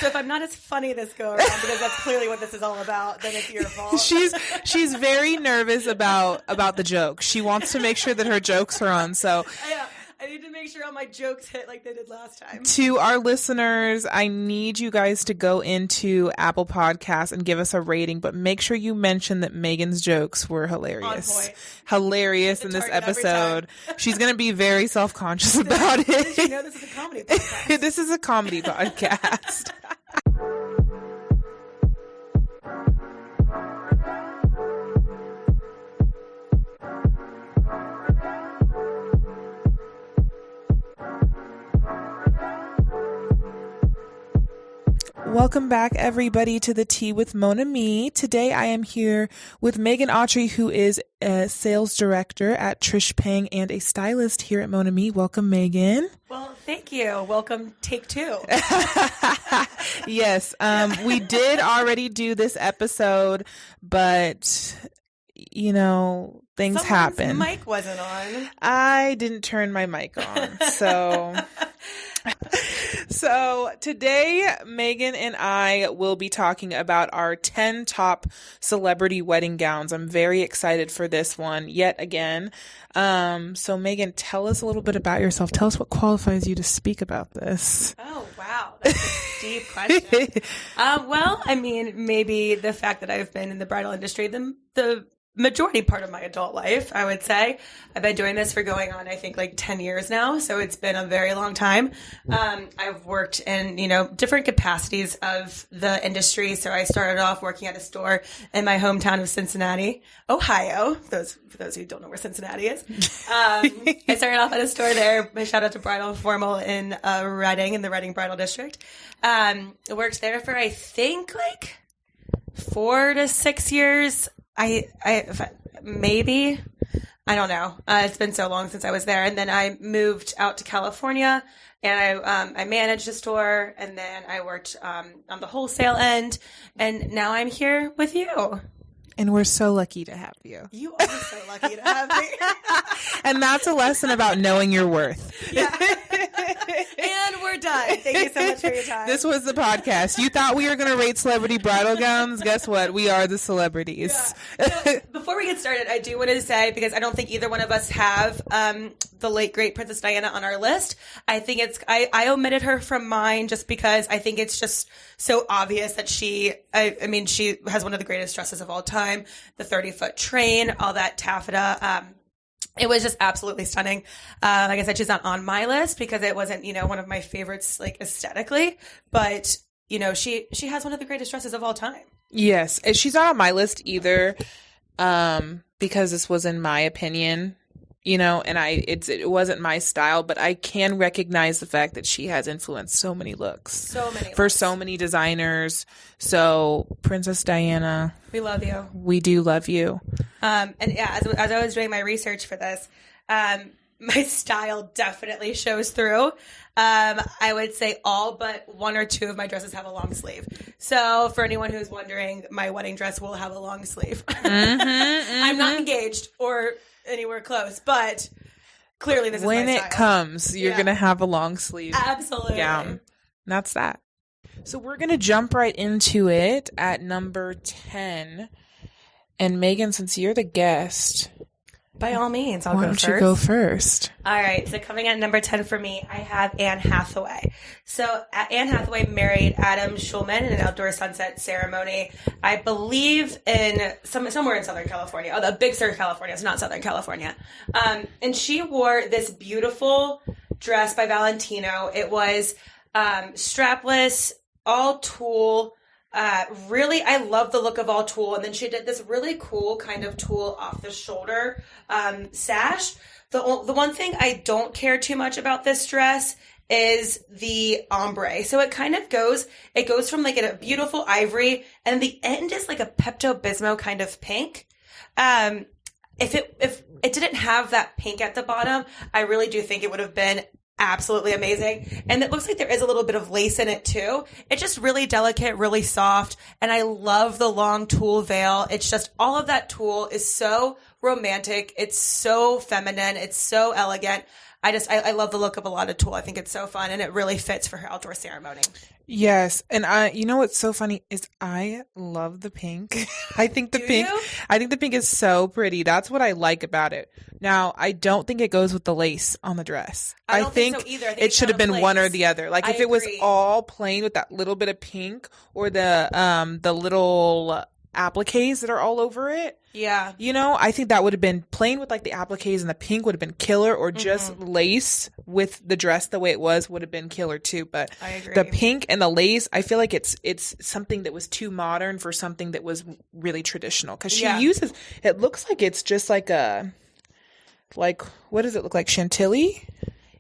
So if I'm not as funny this go around, because that's clearly what this is all about, then it's your fault. She's very nervous about the jokes. She wants to make sure that her jokes are on. So I need to make sure all my jokes hit like they did last time. To our listeners, I need you guys to go into Apple Podcasts and give us a rating, but make sure you mention that Megan's jokes were hilarious. On point. Hilarious in this episode. She's going to be very self-conscious about it. Did you know this is a comedy podcast? This is a comedy podcast. Welcome back, everybody, to the Tea with Mona Me. Today, I am here with Megan Autry, who is a sales director at Trish Pang and a stylist here at Mona Me. Welcome, Megan. Well, thank you. Welcome, take two. Yes, we did already do this episode, but you know, things happen. Someone's mic wasn't on. I didn't turn my mic on, so. So today, Megan and I will be talking about our 10 top celebrity wedding gowns. I'm very excited for this one yet again. So Megan, tell us a little bit about yourself. Tell us what qualifies you to speak about this. Oh, wow. That's a deep question. Well, I mean, maybe the fact that I've been in the bridal industry, the majority part of my adult life, I would say. I've been doing this for going on, I think, like 10 years now. So it's been a very long time. I've worked in, different capacities of the industry. So I started off working at a store in my hometown of Cincinnati, Ohio. For those who don't know where Cincinnati is. I started off at a store there. My shout out to Bridal and Formal in Reading, in the Reading Bridal District. I worked there for, I think, like 4 to 6 years. Maybe, I don't know. It's been so long since I was there. And then I moved out to California and I managed a store, and then I worked on the wholesale end, and now I'm here with you. And we're so lucky to have you. You are so lucky to have me. And that's a lesson about knowing your worth. Yeah. And we're done. Thank you so much for your time. This was the podcast. You thought we were going to rate celebrity bridal gowns? Guess what? We are the celebrities. Yeah. So, before we get started, I do want to say, because I don't think either one of us have the late, great Princess Diana on our list. I think I omitted her from mine just because I think it's just so obvious that she has one of the greatest dresses of all time, the 30-foot train, all that taffeta. It was just absolutely stunning. Like I said, she's not on my list because it wasn't, one of my favorites, like, aesthetically. But, she has one of the greatest dresses of all time. Yes. She's not on my list either, because this was in my opinion, and it wasn't my style, but I can recognize the fact that she has influenced so many looks. For so many designers. So, Princess Diana. We love you. We do love you. And yeah, as I was doing my research for this, my style definitely shows through. I would say all but 1 or 2 of my dresses have a long sleeve. So for anyone who's wondering, my wedding dress will have a long sleeve. I'm not engaged or anywhere close, but clearly this is my style. When it comes, you're going to have a long sleeve gown. And that's that. So we're going to jump right into it at number 10. And Megan, since you're the guest, by all means, I'll go first. Why don't you go first? All right. So coming at number 10 for me, I have Anne Hathaway. So Anne Hathaway married Adam Schulman in an outdoor sunset ceremony, I believe in somewhere in Southern California. Oh, the Big Sur, California. It's not Southern California. And she wore this beautiful dress by Valentino. It was strapless, all tulle. Really, I love the look of all tulle. And then she did this really cool kind of tulle off the shoulder sash. The one thing I don't care too much about this dress is the ombre. So it kind of goes from like a beautiful ivory, and the end is like a Pepto-Bismol kind of pink. If it didn't have that pink at the bottom, I really do think it would have been absolutely amazing. And it looks like there is a little bit of lace in it too. It's just really delicate, really soft. And I love the long tulle veil. It's just all of that tulle is so romantic. It's so feminine. It's so elegant. I love the look of a lot of tulle. I think it's so fun, and it really fits for her outdoor ceremony. Yes, and you know what's so funny is I love the pink. I think the pink is so pretty. That's what I like about it. Now, I don't think it goes with the lace on the dress. I don't think so either. I think it should have been one or the other. Like if it was all plain with that little bit of pink, or the little appliques that are all over it. Yeah. You know, I think that would have been plain with like the appliques, and the pink would have been killer, or just lace with the dress the way it was would have been killer too. But I agree. The pink and the lace, I feel like it's something that was too modern for something that was really traditional. Because she uses, it looks like it's just like what does it look like? Chantilly?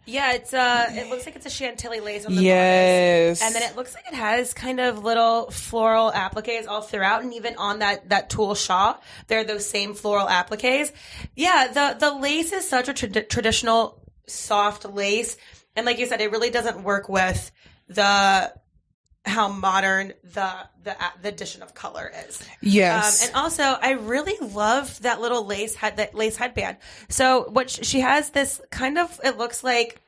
Yeah, it looks like it's a Chantilly lace on the bodice. And then it looks like it has kind of little floral appliques all throughout, and even on that tulle shawl, there are those same floral appliques. Yeah, the lace is such a traditional soft lace, and like you said, it really doesn't work with how modern the addition of color is. Yes. And also, I really love that little lace headband. So what she has this kind of, it looks like,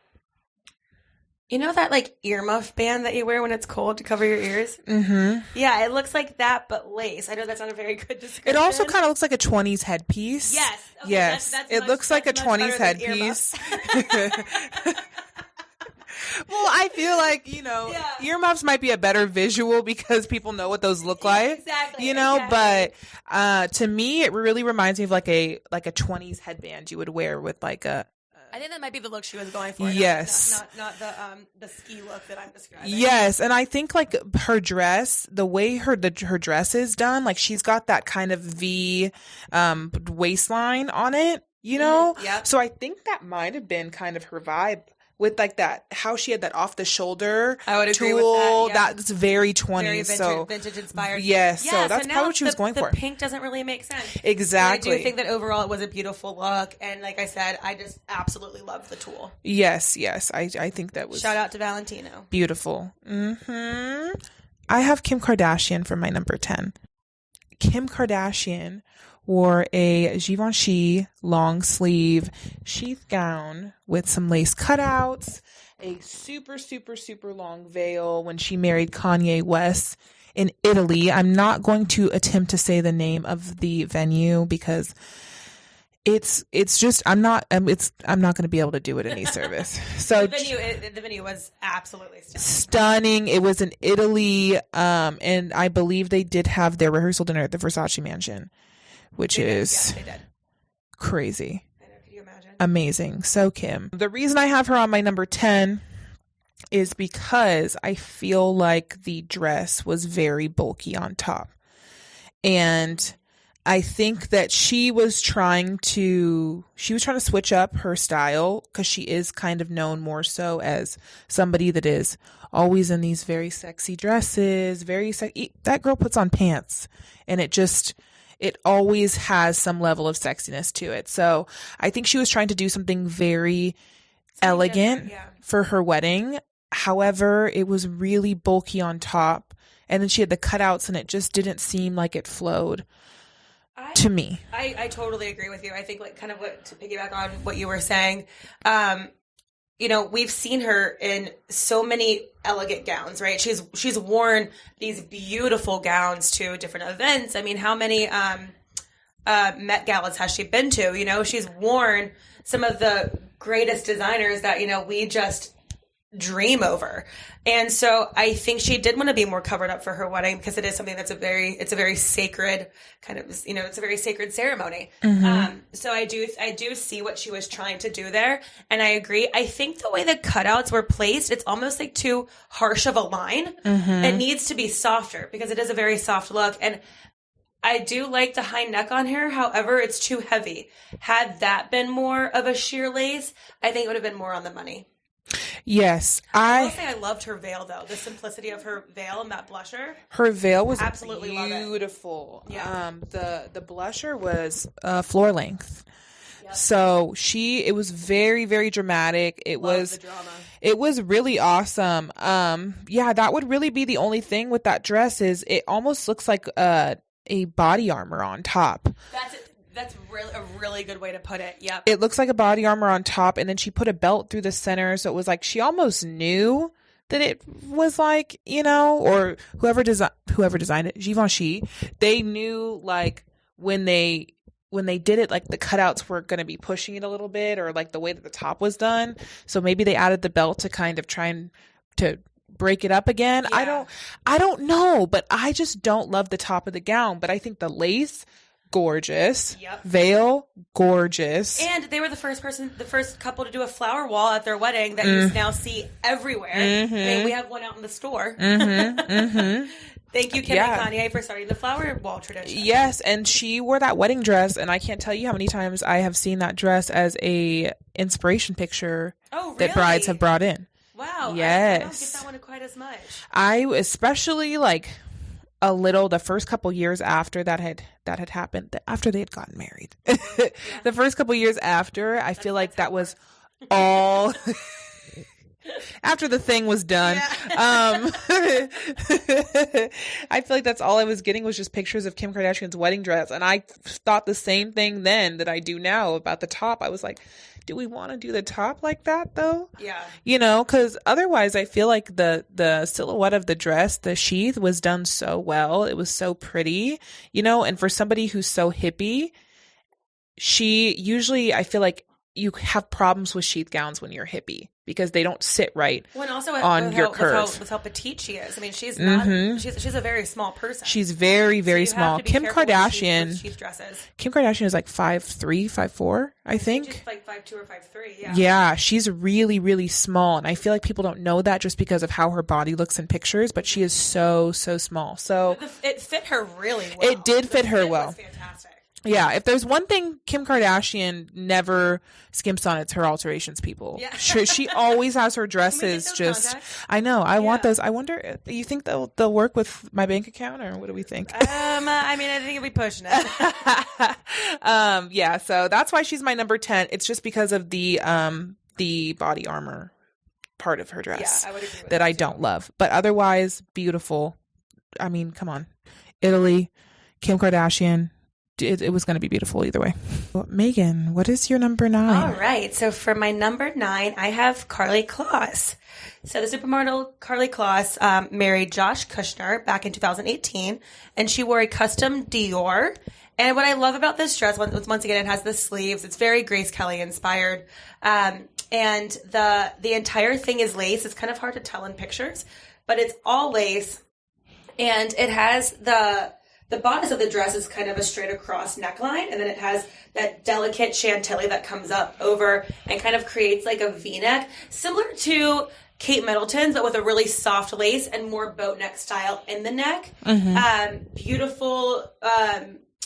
you know that like earmuff band that you wear when it's cold to cover your ears? Mm-hmm. Yeah, it looks like that, but lace. I know that's not a very good description. It also kind of looks like a 20s headpiece. Yes. Okay, yes. It looks like a 20s headpiece. Well, I feel like, earmuffs might be a better visual because people know what those look like. Exactly. But to me, it really reminds me of like a 20s headband you would wear with like a... I think that might be the look she was going for. Yes. Not the ski look that I'm describing. Yes, and I think like her dress, the way her dress is done, like she's got that kind of V waistline on it, you know? Mm-hmm. Yep. So I think that might have been kind of her vibe. With like that, how she had that off the shoulder I would agree tool, with that. Yeah. That's very 20s. Very vintage inspired. Yes, so that's probably what she was going for. The pink doesn't really make sense. Exactly. But I do think that overall it was a beautiful look, and like I said, I just absolutely loved the tulle. Yes, I think that was shout out to Valentino. Beautiful. I have Kim Kardashian for my number 10. Kim Kardashian wore a Givenchy long sleeve sheath gown with some lace cutouts, a super, super, super long veil when she married Kanye West in Italy. I'm not going to attempt to say the name of the venue because it's just I'm not going to be able to do it any service. So the venue was absolutely stunning. It was in Italy, and I believe they did have their rehearsal dinner at the Versace Mansion, which is crazy. I know, could you imagine? Amazing. So Kim. The reason I have her on my number 10 is because I feel like the dress was very bulky on top. And I think that she was trying to switch up her style because she is kind of known more so as somebody that is always in these very sexy dresses, that girl puts on pants, and it always has some level of sexiness to it. So I think she was trying to do something very elegant for her wedding. However, it was really bulky on top, and then she had the cutouts, and it just didn't seem like it flowed. To me. I totally agree with you. I think like kind of to piggyback on what you were saying, we've seen her in so many elegant gowns, right? She's worn these beautiful gowns to different events. I mean, how many Met Galas has she been to? She's worn some of the greatest designers that, we just dream over. And so I think she did want to be more covered up for her wedding because it is something that's it's a very sacred kind of, it's a very sacred ceremony. Mm-hmm. So I do see what she was trying to do there. And I agree. I think the way the cutouts were placed, it's almost like too harsh of a line. Mm-hmm. It needs to be softer because it is a very soft look. And I do like the high neck on her. However, it's too heavy. Had that been more of a sheer lace, I think it would have been more on the money. Yes, I will say I loved her veil though. The simplicity of her veil and that blusher. Her veil was absolutely beautiful. Yeah. The blusher was floor length. Yep. So it was very, very dramatic. It was the drama. It was really awesome. That would really be the only thing with that dress is it almost looks like a body armor on top. That's a really good way to put it. Yep. It looks like a body armor on top, and then she put a belt through the center, so it was like she almost knew that it was like, or whoever designed it, Givenchy, they knew like when they did it, like the cutouts were going to be pushing it a little bit, or like the way that the top was done. So maybe they added the belt to kind of try and to break it up again. Yeah. I don't know, but I just don't love the top of the gown. But I think the lace, gorgeous. Yep. Veil, gorgeous. And they were the first couple to do a flower wall at their wedding that you now see everywhere. Mm-hmm. I mean, we have one out in the store. Mm-hmm. Mm-hmm. Thank you, Kim and Kanye, for starting the flower wall tradition. Yes, and she wore that wedding dress, and I can't tell you how many times I have seen that dress as a inspiration picture that brides have brought in. Wow. Yes. I don't get that one quite as much. I especially like the first couple years after that had happened, after they had gotten married. The first couple years after, I feel like that was all after the thing was done. Yeah. I feel like that's all I was getting was just pictures of Kim Kardashian's wedding dress. And I thought the same thing then that I do now about the top. I was like, do we want to do the top like that though? Yeah. Because otherwise I feel like the silhouette of the dress, the sheath was done so well. It was so pretty, and for somebody who's so hippie, I feel like you have problems with sheath gowns when you're hippie because they don't sit right on your curves. With how petite she is. I mean, she's not. Mm-hmm. She's a very small person. She's very, very small. Kim Kardashian. Sheath dresses. Kim Kardashian is like 5'3", 5'4", I think. She's like 5'2" or 5'3". Yeah. Yeah, she's really, really small, and I feel like people don't know that just because of how her body looks in pictures. But she is so, so small. So it fit her really well. It did fit her well. Was fantastic. Yeah, if there's one thing Kim Kardashian never skimps on, it's her alterations, people. Yeah. She always has her dresses just contacts? I know. I want those. I wonder, you think they'll work with my bank account, or what do we think? I mean, I think it'll be pushing it. Yeah, so that's why she's my number 10. It's just because of the body armor part of her dress. Yeah, I would agree with that I don't love. But otherwise, beautiful. I mean, come on. Italy, Kim Kardashian. It was going to be beautiful either way. Well, Megan, what is your number 9? All right. So for my number 9, I have Karlie Kloss. So the supermodel Karlie Kloss married Josh Kushner back in 2018, and she wore a custom Dior. And what I love about this dress, once again, it has the sleeves. It's very Grace Kelly inspired. And the entire thing is lace. It's kind of hard to tell in pictures, but it's all lace. And it has the bodice of the dress is kind of a straight across neckline, and then it has that delicate chantilly that comes up over and kind of creates like a V-neck, similar to Kate Middleton's, but with a really soft lace and more boat neck style in the neck. Mm-hmm. Beautiful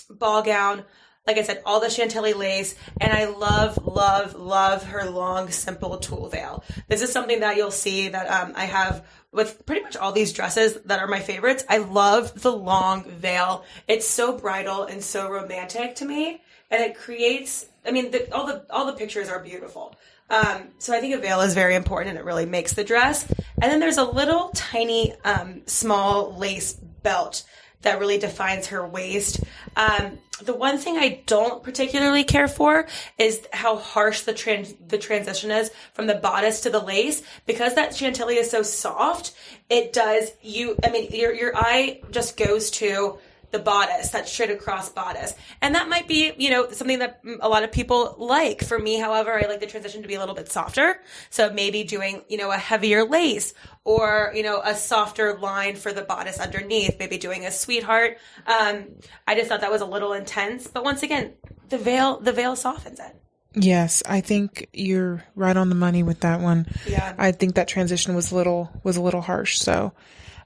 ball gown. Like I said, all the chantilly lace, and I love, love, love her long, simple tulle veil. This is something that you'll see that I have with pretty much all these dresses that are my favorites. I love the long veil. It's so bridal and so romantic to me, and it creates. I mean, all the pictures are beautiful. So I think a veil is very important, and it really makes the dress. And then there's a little tiny, small lace belt that really defines her waist. The one thing I don't particularly care for is how harsh the transition is from the bodice to the lace. Because that chantilly is so soft, it does your eye just goes to the bodice, that straight across bodice. And that might be, something that a lot of people like. For me, however, I like the transition to be a little bit softer. So maybe doing, a heavier lace or, a softer line for the bodice underneath, maybe doing a sweetheart. I just thought that was a little intense. But once again, the veil softens it. Yes, I think you're right on the money with that one. Yeah. I think that transition was a little harsh. So,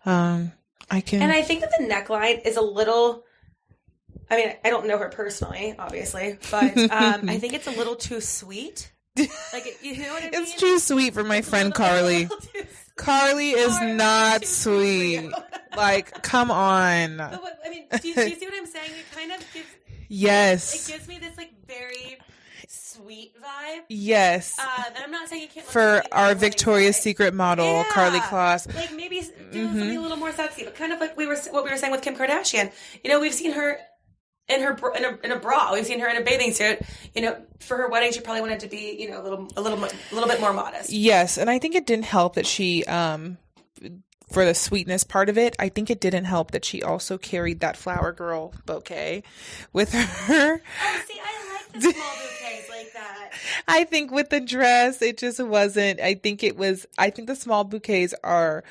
And I think that the neckline is a little, I mean, I don't know her personally, obviously, but I think it's a little too sweet. Like, you know what I mean? It's too sweet for my friend Karlie. Karlie is not sweet. Like, come on. But I mean, do you see what I'm saying? It kind of gives... Yes. It gives me this, very sweet vibe. Yes. And I'm not saying you can't... For our Victoria's Secret model, Karlie Kloss. Like, maybe do something a little more sexy, but kind of like what we were saying with Kim Kardashian. We've seen her in in a bra. We've seen her in a bathing suit. For her wedding, she probably wanted to be, a little bit more modest. Yes, and I think it didn't help that she, for the sweetness part of it, I think it didn't help that she also carried that flower girl bouquet with her. Oh, see, I like the small bouquets like that. I think with the dress, it just wasn't. I think the small bouquets are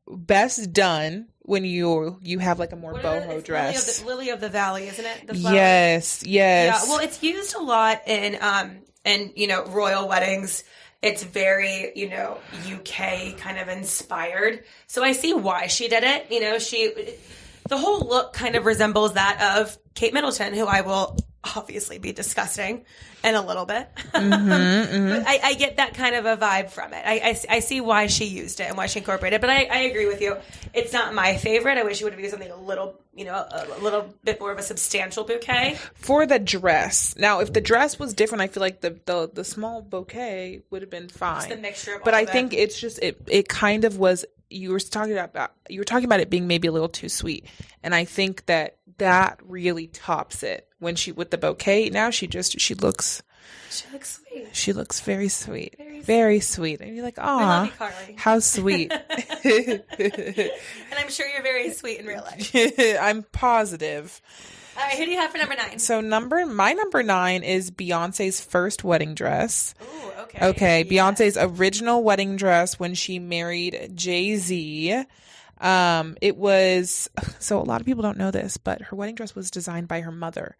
best done when you have like a more boho dress. Lily of the Valley, isn't it? The flower? Yes. Yeah, well, it's used a lot in royal weddings. It's very, UK kind of inspired. So I see why she did it. The whole look kind of resembles that of Kate Middleton, who I will obviously be disgusting in a little bit. But I get that kind of a vibe from it. I see why she used it and why she incorporated it. But I agree with you. It's not my favorite. I wish it would have been something a little bit more of a substantial bouquet. For the dress. Now, if the dress was different, I feel like the small bouquet would have been fine. Just the mixture of but all I of think it's just, it kind of was, you were talking about it being maybe a little too sweet. And I think that really tops it. When she, with the bouquet, now she looks sweet. She looks very sweet. Very sweet. And you're like, oh, I love you, Carly. How sweet. And I'm sure you're very sweet in real life. I'm positive. All right, who do you have for number 9? So my number 9 is Beyonce's first wedding dress. Ooh, okay. Okay, yes. Beyonce's original wedding dress when she married Jay-Z. It was, so a lot of people don't know this, but her wedding dress was designed by her mother.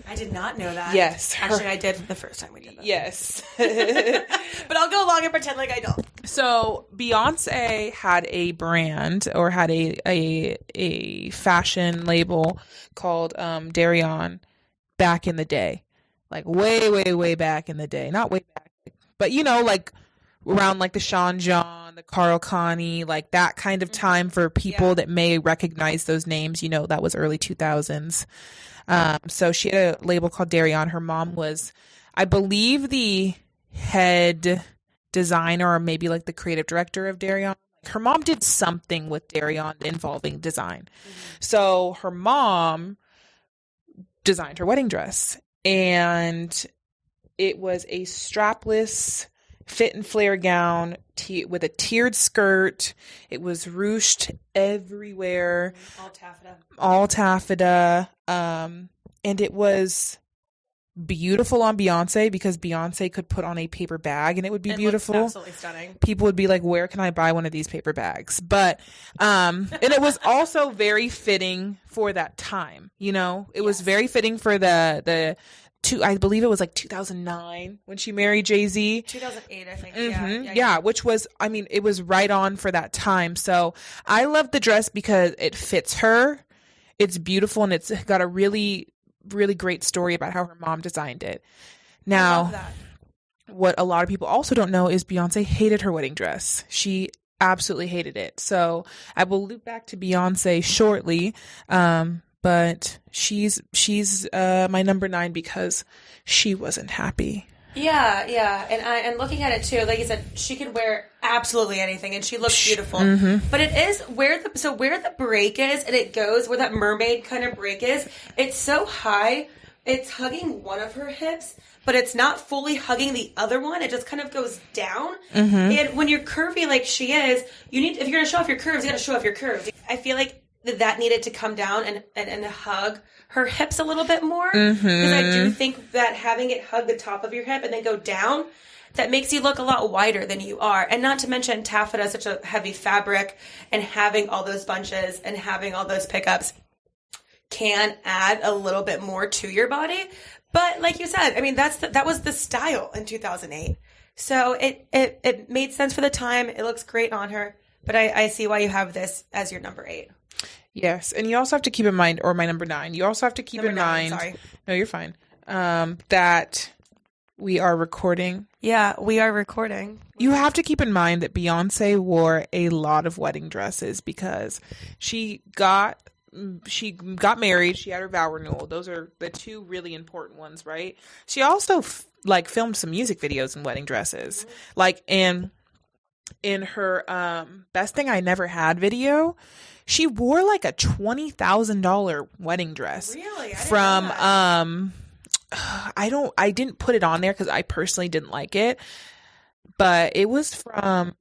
I did not know that. Yes. Actually, I did the first time we did that. Yes. But I'll go along and pretend like I don't. So Beyonce had a brand, or had a fashion label called Darion back in the day. Like way, way, way back in the day. Not way back, but like around like the Sean John, the Carl Connie, like that kind of time for people that may recognize those names. That was early 2000s. So she had a label called Darion. Her mom was, I believe, the head designer, or maybe like the creative director of Darion. Her mom did something with Darion involving design. Mm-hmm. So her mom designed her wedding dress, and it was a strapless fit and flare gown with a tiered skirt. It was ruched everywhere. All taffeta. And it was beautiful on Beyonce, because Beyonce could put on a paper bag and it would be beautiful. Absolutely stunning. People would be like, where can I buy one of these paper bags? But, and it was also very fitting for that time. It was very fitting for I believe it was like 2009 when she married Jay-Z. 2008, I think. Mm-hmm. Yeah, which was, it was right on for that time. So I love the dress because it fits her. It's beautiful, and it's got a really, really great story about how her mom designed it. Now, I love that. What a lot of people also don't know is Beyonce hated her wedding dress. She absolutely hated it. So I will loop back to Beyonce shortly. But she's my number 9 because she wasn't happy. Yeah, and looking at it too, like you said, she could wear absolutely anything, and she looks beautiful. Mm-hmm. But it is where the break is, and it goes where that mermaid kind of break is. It's so high, it's hugging one of her hips, but it's not fully hugging the other one. It just kind of goes down. Mm-hmm. And when you're curvy like she is, if you're going to show off your curves, you got to show off your curves. I feel like that needed to come down and hug her hips a little bit more. Because I do think that having it hug the top of your hip and then go down, that makes you look a lot wider than you are. And not to mention, taffeta is such a heavy fabric, and having all those bunches and having all those pickups can add a little bit more to your body. But like you said, that was the style in 2008. So it made sense for the time. It looks great on her. But I see why you have this as your number 8. Yes, and you also have to keep in mind, or my number 9, you also have to keep in mind, sorry. No, you're fine, that we are recording. Yeah, we are recording. You have to keep in mind that Beyonce wore a lot of wedding dresses because she got married, she had her vow renewal. Those are the two really important ones, right? She also filmed some music videos in wedding dresses. And in her Best Thing I Never Had video, she wore like a $20,000 wedding dress. Really? From I didn't put it on there because I personally didn't like it, but it was from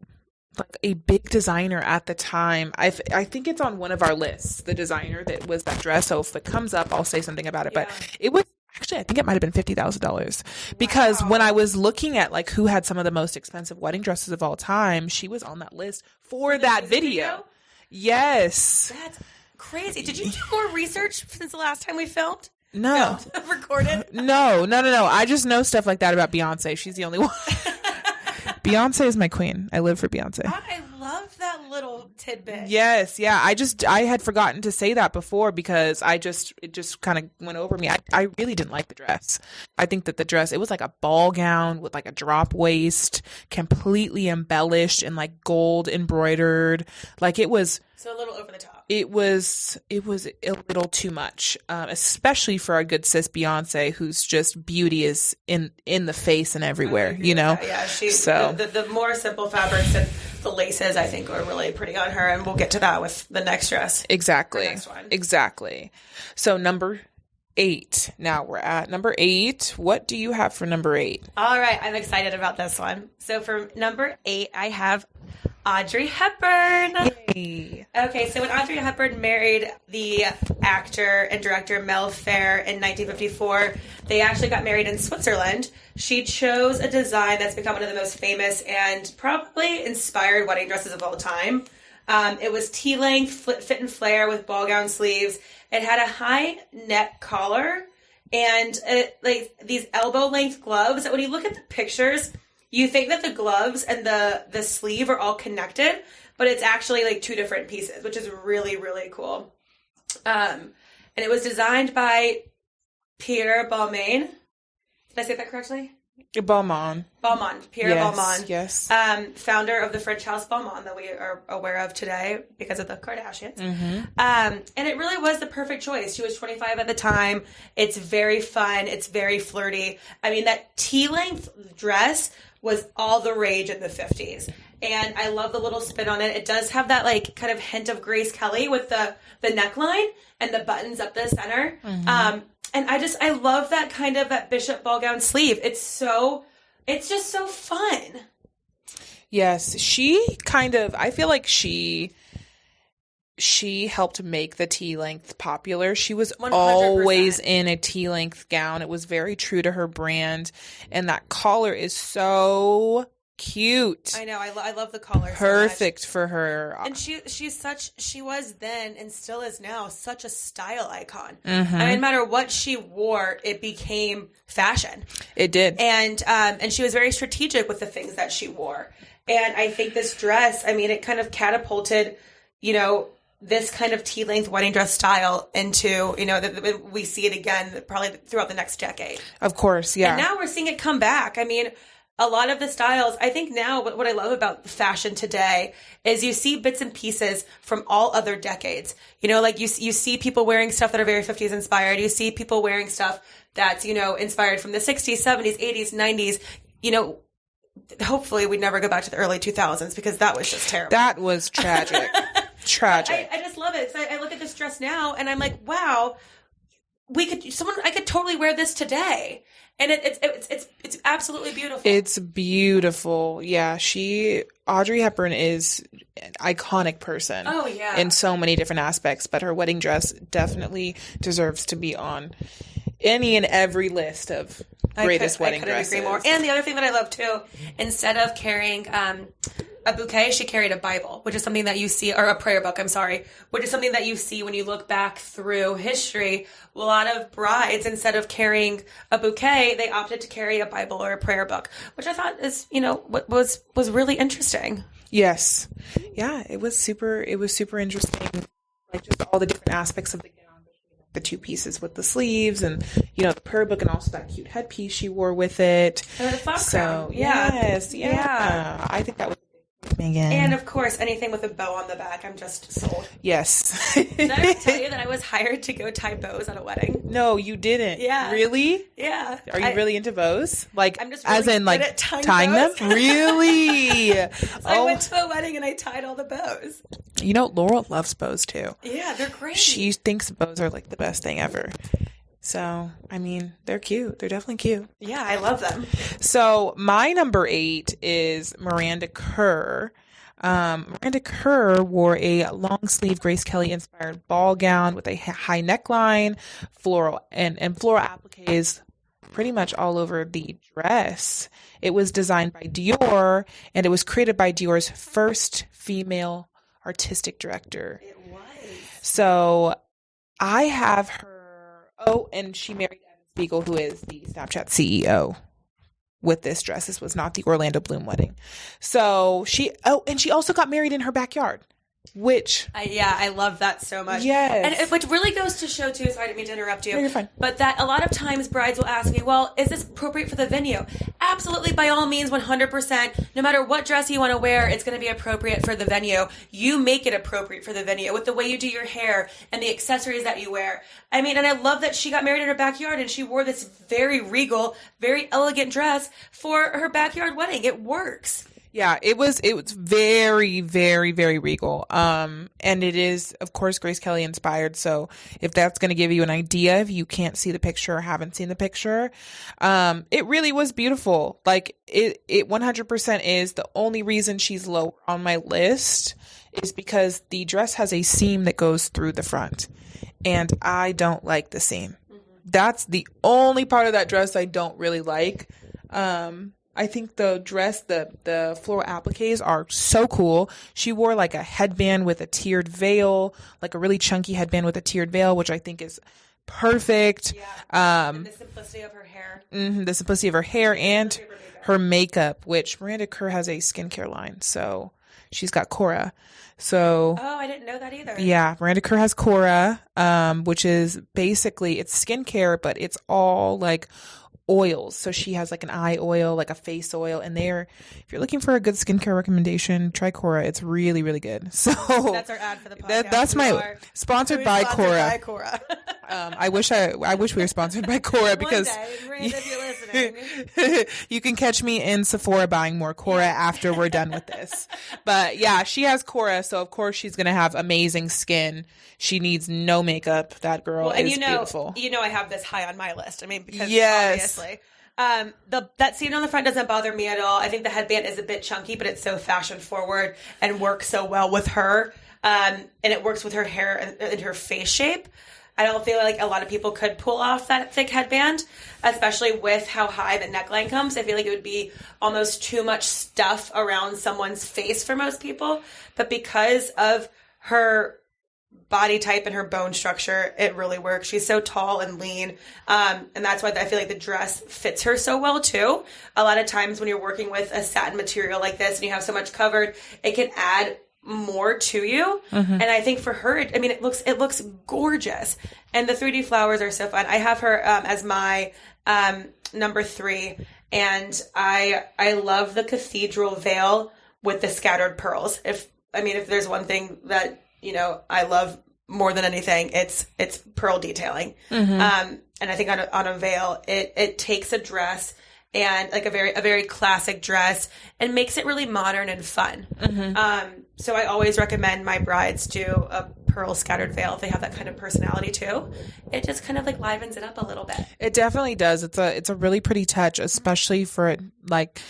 like a big designer at the time. I think it's on one of our lists, the designer that was that dress. So if it comes up, I'll say something about it. Yeah. But it was actually, I think it might have been $50,000 because when I was looking at like who had some of the most expensive wedding dresses of all time, she was on that list for that video. Yes. That's crazy. Did you do more research since the last time we filmed? No. Recorded? No. I just know stuff like that about Beyonce. She's the only one. Beyonce is my queen. I live for Beyonce. I love that little tidbit. Yes, yeah. I had forgotten to say that before because it just kind of went over me. I really didn't like the dress. I think that the dress, it was like a ball gown with like a drop waist, completely embellished and like gold embroidered. Like it was so a little over the top. It was a little too much, especially for our good sis Beyonce, whose just beauty is in the face and everywhere, you know? Yeah, the more simple fabrics and the laces, I think, are really pretty on her, and we'll get to that with the next dress. Exactly. The next one. Exactly. So number 8. Now we're at number 8. What do you have for number 8? All right, I'm excited about this one. So for number 8, I have Audrey Hepburn. Yay. Okay, so when Audrey Hepburn married the actor and director Mel Fer in 1954, they actually got married in Switzerland. She chose a design that's become one of the most famous and probably inspired wedding dresses of all time. It was tea-length, fit and flare with ball gown sleeves. It had a high neck collar and like these elbow-length gloves. When you look at the pictures, you think that the gloves and the sleeve are all connected, but it's actually like two different pieces, which is really, really cool. And it was designed by Pierre Balmain. Did I say that correctly? Balmain. Pierre Balmain. Yes. Founder of the French house Balmain that we are aware of today because of the Kardashians. Mm-hmm. And it really was the perfect choice. She was 25 at the time. It's very fun. It's very flirty. I mean, that tea-length dress was all the rage in the 50s. And I love the little spin on it. It does have that like kind of hint of Grace Kelly with the neckline and the buttons up the center. Mm-hmm. And I love that kind of that bishop ball gown sleeve. It's just so fun. Yes, I feel like she helped make the tea-length popular. She was 100%. Always in a tea-length gown. It was very true to her brand. And that collar is so cute. I know. I love the collar. Perfect so for her. And she was then and still is now such a style icon. Mm-hmm. I mean, no matter what she wore, it became fashion. It did. And she was very strategic with the things that she wore. And I think this dress, I mean, it kind of catapulted, this kind of tea-length wedding dress style into, we see it again probably throughout the next decade. Of course, yeah. And now we're seeing it come back. I mean, a lot of the styles, I think now what I love about fashion today is you see bits and pieces from all other decades. Like you see people wearing stuff that are very 50s inspired. You see people wearing stuff that's, inspired from the 60s, 70s, 80s, 90s. Hopefully we'd never go back to the early 2000s because that was just terrible. That was tragic. Tragic. I just love it. So I look at this dress now and I'm like, wow, I could totally wear this today. And it's absolutely beautiful. It's beautiful. Yeah. Audrey Hepburn is an iconic person. Oh, yeah. In so many different aspects, but her wedding dress definitely deserves to be on any and every list of greatest wedding dresses. I couldn't agree more. And the other thing that I love too, instead of carrying a bouquet, she carried a Bible, which is something that you see, or a prayer book, I'm sorry, which is something that you see when you look back through history. A lot of brides, instead of carrying a bouquet, they opted to carry a Bible or a prayer book, which I thought is, was really interesting. Yes. Yeah, it was super interesting. Like just all the different aspects of the gown, the two pieces with the sleeves and, the prayer book and also that cute headpiece she wore with it. And the fox crown. Yeah. Yes. Yeah. I think that was Megan. And of course, anything with a bow on the back, I'm just sold. Yes. Did I ever tell you that I was hired to go tie bows at a wedding? No, you didn't. Yeah. Really? Yeah. Are you really into bows? Like, I'm just really as in, good like, at tying them? Really? I went to a wedding and I tied all the bows. You know, Laurel loves bows, too. Yeah, they're great. She thinks bows are, like, the best thing ever. So, I mean, they're cute. They're definitely cute. Yeah, I love them. So, my number 8 is Miranda Kerr. Miranda Kerr wore a long sleeve Grace Kelly inspired ball gown with a high neckline, floral appliques pretty much all over the dress. It was designed by Dior, and it was created by Dior's first female artistic director. It was. So I have her. Oh, and she married Evan Spiegel, who is the Snapchat CEO. With this dress, this was not the Orlando Bloom wedding. So and she also got married in her backyard, which I love that so much. Yes, and which really goes to show too. Sorry, I didn't mean to interrupt you. No, you're fine. But that a lot of times brides will ask me, "Well, is this appropriate for the venue?" Absolutely, by all means, 100%. No matter what dress you want to wear, it's going to be appropriate for the venue. You make it appropriate for the venue with the way you do your hair and the accessories that you wear. I mean, and I love that she got married in her backyard and she wore this very regal, very elegant dress for her backyard wedding. It works. Yeah, it was very, very, very regal. And it is, of course, Grace Kelly inspired. So if that's going to give you an idea, if you can't see the picture or haven't seen the picture, it really was beautiful. Like it 100% is. The only reason she's low on my list is because the dress has a seam that goes through the front, and I don't like the seam. Mm-hmm. That's the only part of that dress I don't really like. I think the dress, the floral appliques are so cool. She wore like a headband with a tiered veil, like a really chunky headband with a tiered veil, which I think is perfect. Yeah. And the simplicity of her hair. The simplicity of her hair and her makeup, which Miranda Kerr has a skincare line. So she's got Cora. So I didn't know that either. Yeah, Miranda Kerr has Cora, which is basically, it's skincare, but it's all like oils. So she has like an eye oil, like a face oil, and if you're looking for a good skincare recommendation, try Cora. It's really, really good. So that's our ad for the podcast. That's my sponsored by Cora. I wish we were sponsored by Cora because one day, Miranda, if you're listening, you can catch me in Sephora buying more Cora after we're done with this. But yeah, she has Cora, so of course she's gonna have amazing skin. She needs no makeup. That girl is beautiful. You know, I have this high on my list. I mean, because obviously. That seam on the front doesn't bother me at all. I think the headband is a bit chunky, but it's so fashion forward and works so well with her. And it works with her hair and her face shape. I don't feel like a lot of people could pull off that thick headband, especially with how high the neckline comes. I feel like it would be almost too much stuff around someone's face for most people. But because of her body type and her bone structure, it really works. She's so tall and lean. And that's why I feel like the dress fits her so well too. A lot of times when you're working with a satin material like this and you have so much covered, it can add more to you. Mm-hmm. And I think for her, it looks gorgeous. And the 3D flowers are so fun. I have her as my number 3. And I love the Cathedral veil with the scattered pearls. If there's one thing that I love more than anything, it's pearl detailing. Mm-hmm. And I think on a veil, it takes a dress and like a very classic dress and makes it really modern and fun. Mm-hmm. So I always recommend my brides do a pearl scattered veil if they have that kind of personality too. It just kind of like livens it up a little bit. It definitely does. It's a really pretty touch, especially for like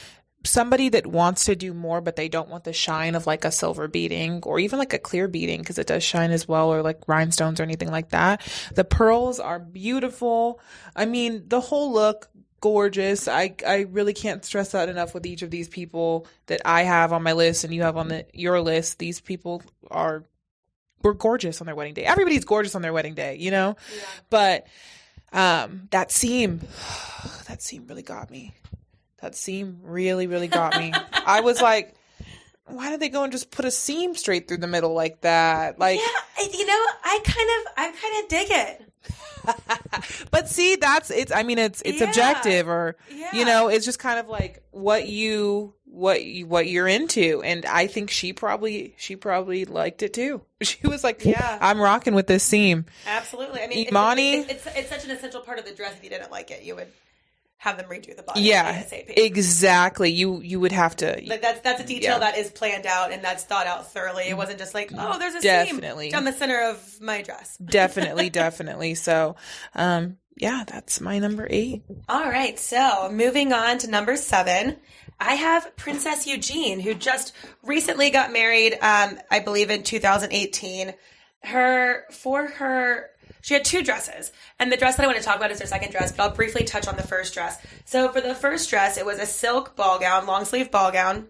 somebody that wants to do more, but they don't want the shine of like a silver beading or even like a clear beading because it does shine as well, or like rhinestones or anything like that. The pearls are beautiful. I mean, the whole look, gorgeous. I really can't stress that enough with each of these people that I have on my list and you have on your list. These people were gorgeous on their wedding day. Everybody's gorgeous on their wedding day, Yeah. But that seam really got me. That seam really, really got me. I was like, why did they go and just put a seam straight through the middle like that? Like, yeah, I kind of dig it. But see, it's objective, or it's just kind of like what you what you're into. And I think she probably liked it too. She was like, yeah, I'm rocking with this seam. Absolutely. I mean, Imani, it's such an essential part of the dress. If you didn't like it, you would have them redo the body. Yeah, exactly. You would have to. Like that's a detail that is planned out and that's thought out thoroughly. It wasn't just like, oh, there's a definitely seam down the center of my dress. Definitely. So, yeah, that's my number 8. All right. So moving on to number 7, I have Princess Eugene, who just recently got married, I believe in 2018. She had 2 dresses, and the dress that I want to talk about is her second dress, but I'll briefly touch on the first dress. So for the first dress, it was a silk ball gown, long sleeve ball gown,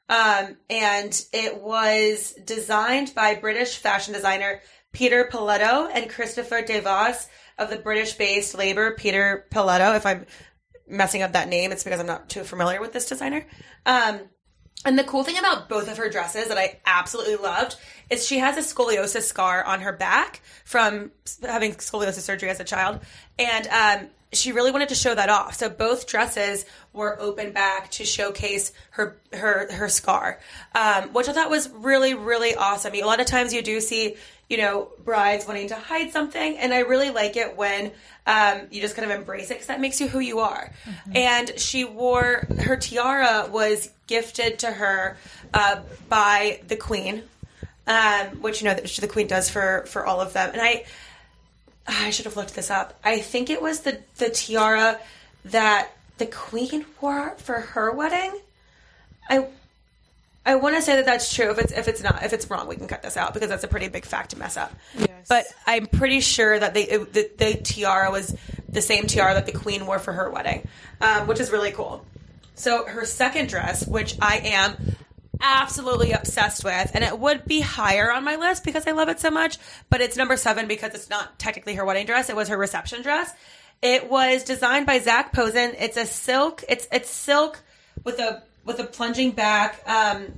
and it was designed by British fashion designer Peter Pilletto and Christopher DeVos of the British-based Labour. Peter Pilletto, if I'm messing up that name, it's because I'm not too familiar with this designer. And the cool thing about both of her dresses that I absolutely loved is she has a scoliosis scar on her back from having scoliosis surgery as a child. And she really wanted to show that off. So both dresses were open back to showcase her scar, which I thought was really, really awesome. A lot of times you do see, brides wanting to hide something. And I really like it when you just kind of embrace it because that makes you who you are. Mm-hmm. And she wore, her tiara was gifted to her by the Queen, which the Queen does for all of them. And I should have looked this up. I think it was the tiara that the Queen wore for her wedding. I want to say that that's true. If it's wrong, we can cut this out because that's a pretty big fact to mess up. Yes. But I'm pretty sure that the tiara was the same tiara that the Queen wore for her wedding, which is really cool. So her second dress, which I am absolutely obsessed with, and it would be higher on my list because I love it so much, but it's number 7 because it's not technically her wedding dress. It was her reception dress. It was designed by Zach Posen. It's a silk. It's silk with a plunging back, and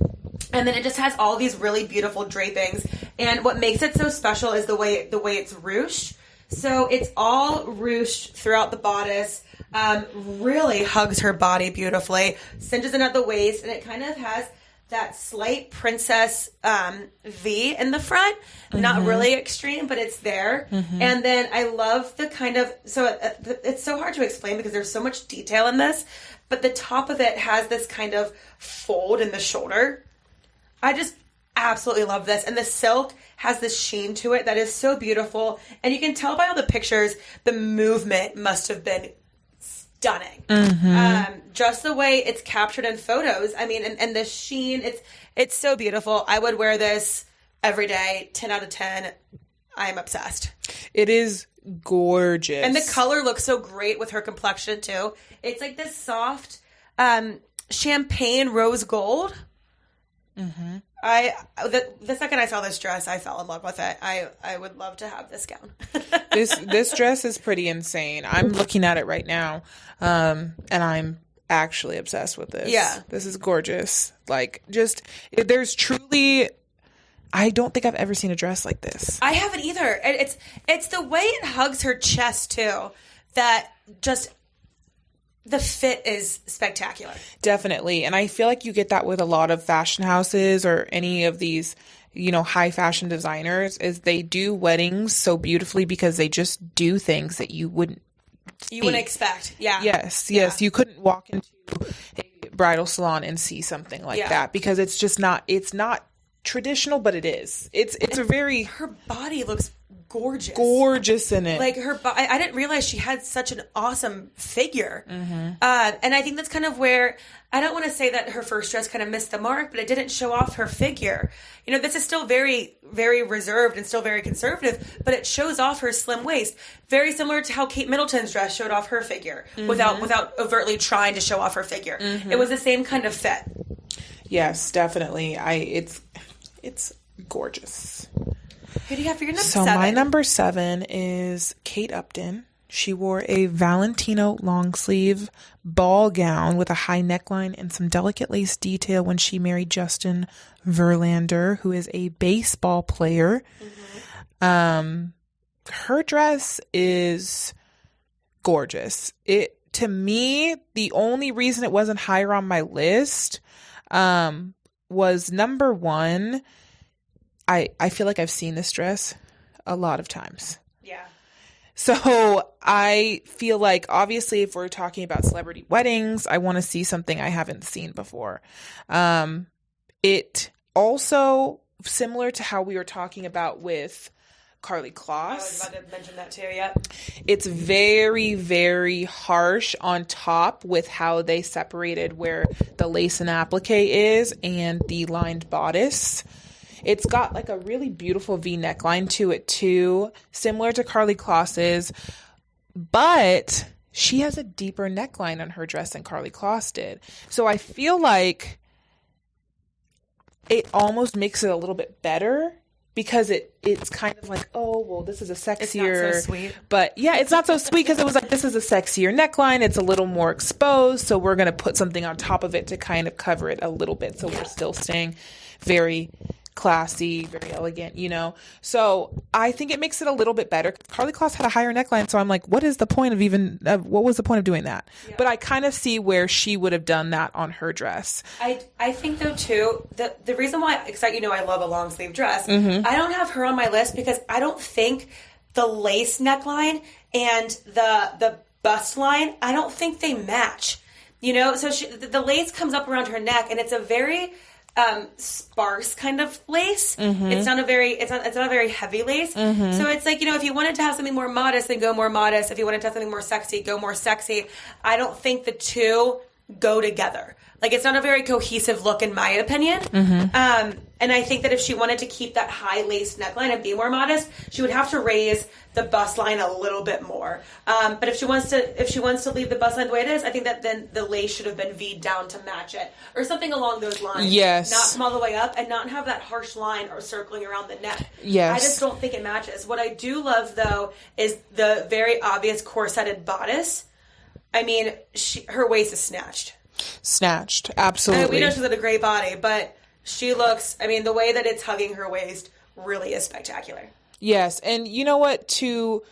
then it just has all these really beautiful drapings. And what makes it so special is the way it's ruched. So it's all ruched throughout the bodice. Really hugs her body beautifully, cinches in at the waist, and it kind of has that slight princess V in the front. Mm-hmm. Not really extreme, but it's there. Mm-hmm. And then I love the kind of, so it's so hard to explain because there's so much detail in this, but the top of it has this kind of fold in the shoulder. I just absolutely love this. And the silk has this sheen to it that is so beautiful. And you can tell by all the pictures, the movement must have been stunning. Mm-hmm. Just the way it's captured in photos. I mean, and the sheen, it's so beautiful. I would wear this every day, 10 out of 10. I am obsessed. It is gorgeous. And the color looks so great with her complexion too. It's like this soft champagne rose gold. Mm-hmm. The second I saw this dress, I fell in love with it. I would love to have this gown. This dress is pretty insane. I'm looking at it right now, and I'm actually obsessed with this. Yeah, this is gorgeous. Like, there's truly. I don't think I've ever seen a dress like this. I haven't either. It's the way it hugs her chest too. That just. The fit is spectacular. Definitely. And I feel like you get that with a lot of fashion houses or any of these, high fashion designers, is they do weddings so beautifully because they just do things that you wouldn't expect. Yeah. Yes. You couldn't walk into a bridal salon and see something like that because it's not traditional, but it is. It's a very... Her body looks gorgeous in it. Like I didn't realize she had such an awesome figure. Mm-hmm. And I think that's kind of where, I don't want to say that her first dress kind of missed the mark, but it didn't show off her figure. This is still very, very reserved and still very conservative, but it shows off her slim waist. Very similar to how Kate Middleton's dress showed off her figure without overtly trying to show off her figure. Mm-hmm. It was the same kind of fit. Yes, definitely. It's gorgeous. Who do you have for your number 7? So my number 7 is Kate Upton. She wore a Valentino long sleeve ball gown with a high neckline and some delicate lace detail when she married Justin Verlander, who is a baseball player. Mm-hmm. Her dress is gorgeous. To me, the only reason it wasn't higher on my list was number one. I feel like I've seen this dress a lot of times. Yeah. So I feel like, obviously, if we're talking about celebrity weddings, I want to see something I haven't seen before. It also, similar to how we were talking about with Karlie Kloss. I was about to mention that too, yeah. It's very, very harsh on top with how they separated where the lace and applique is and the lined bodice. It's got like a really beautiful V neckline to it too, similar to Karlie Kloss's, but she has a deeper neckline on her dress than Karlie Kloss did. So I feel like it almost makes it a little bit better because it's kind of like, oh, well, this is a sexier. It's not so sweet. But yeah, it's not so sweet because it was like, this is a sexier neckline. It's a little more exposed. So we're going to put something on top of it to kind of cover it a little bit. So we're still staying very classy, very elegant, you know? So I think it makes it a little bit better. Karlie Kloss had a higher neckline. So I'm like, what is the point of what was the point of doing that? Yeah. But I kind of see where she would have done that on her dress. I think though too, the reason why, because I love a long sleeve dress. Mm-hmm. I don't have her on my list because I don't think the lace neckline and the bust line, I don't think they match, you know? So the lace comes up around her neck and it's a very sparse kind of lace. Mm-hmm. It's not a very heavy lace. Mm-hmm. So it's like, you know, if you wanted to have something more modest, then go more modest. If you wanted to have something more sexy, go more sexy. I don't think the two go together. Like, it's not a very cohesive look, in my opinion. Mm-hmm. And I think that if she wanted to keep that high lace neckline and be more modest, she would have to raise the bust line a little bit more. But if she wants to leave the bust line the way it is, I think that then the lace should have been V'd down to match it, or something along those lines. Yes. Not come all the way up and not have that harsh line or circling around the neck. Yes. I just don't think it matches. What I do love though is the very obvious corseted bodice. I mean, her waist is snatched. Absolutely. We know she's got a great body, but she looks, I mean, the way that it's hugging her waist really is spectacular. Yes. And you know what? To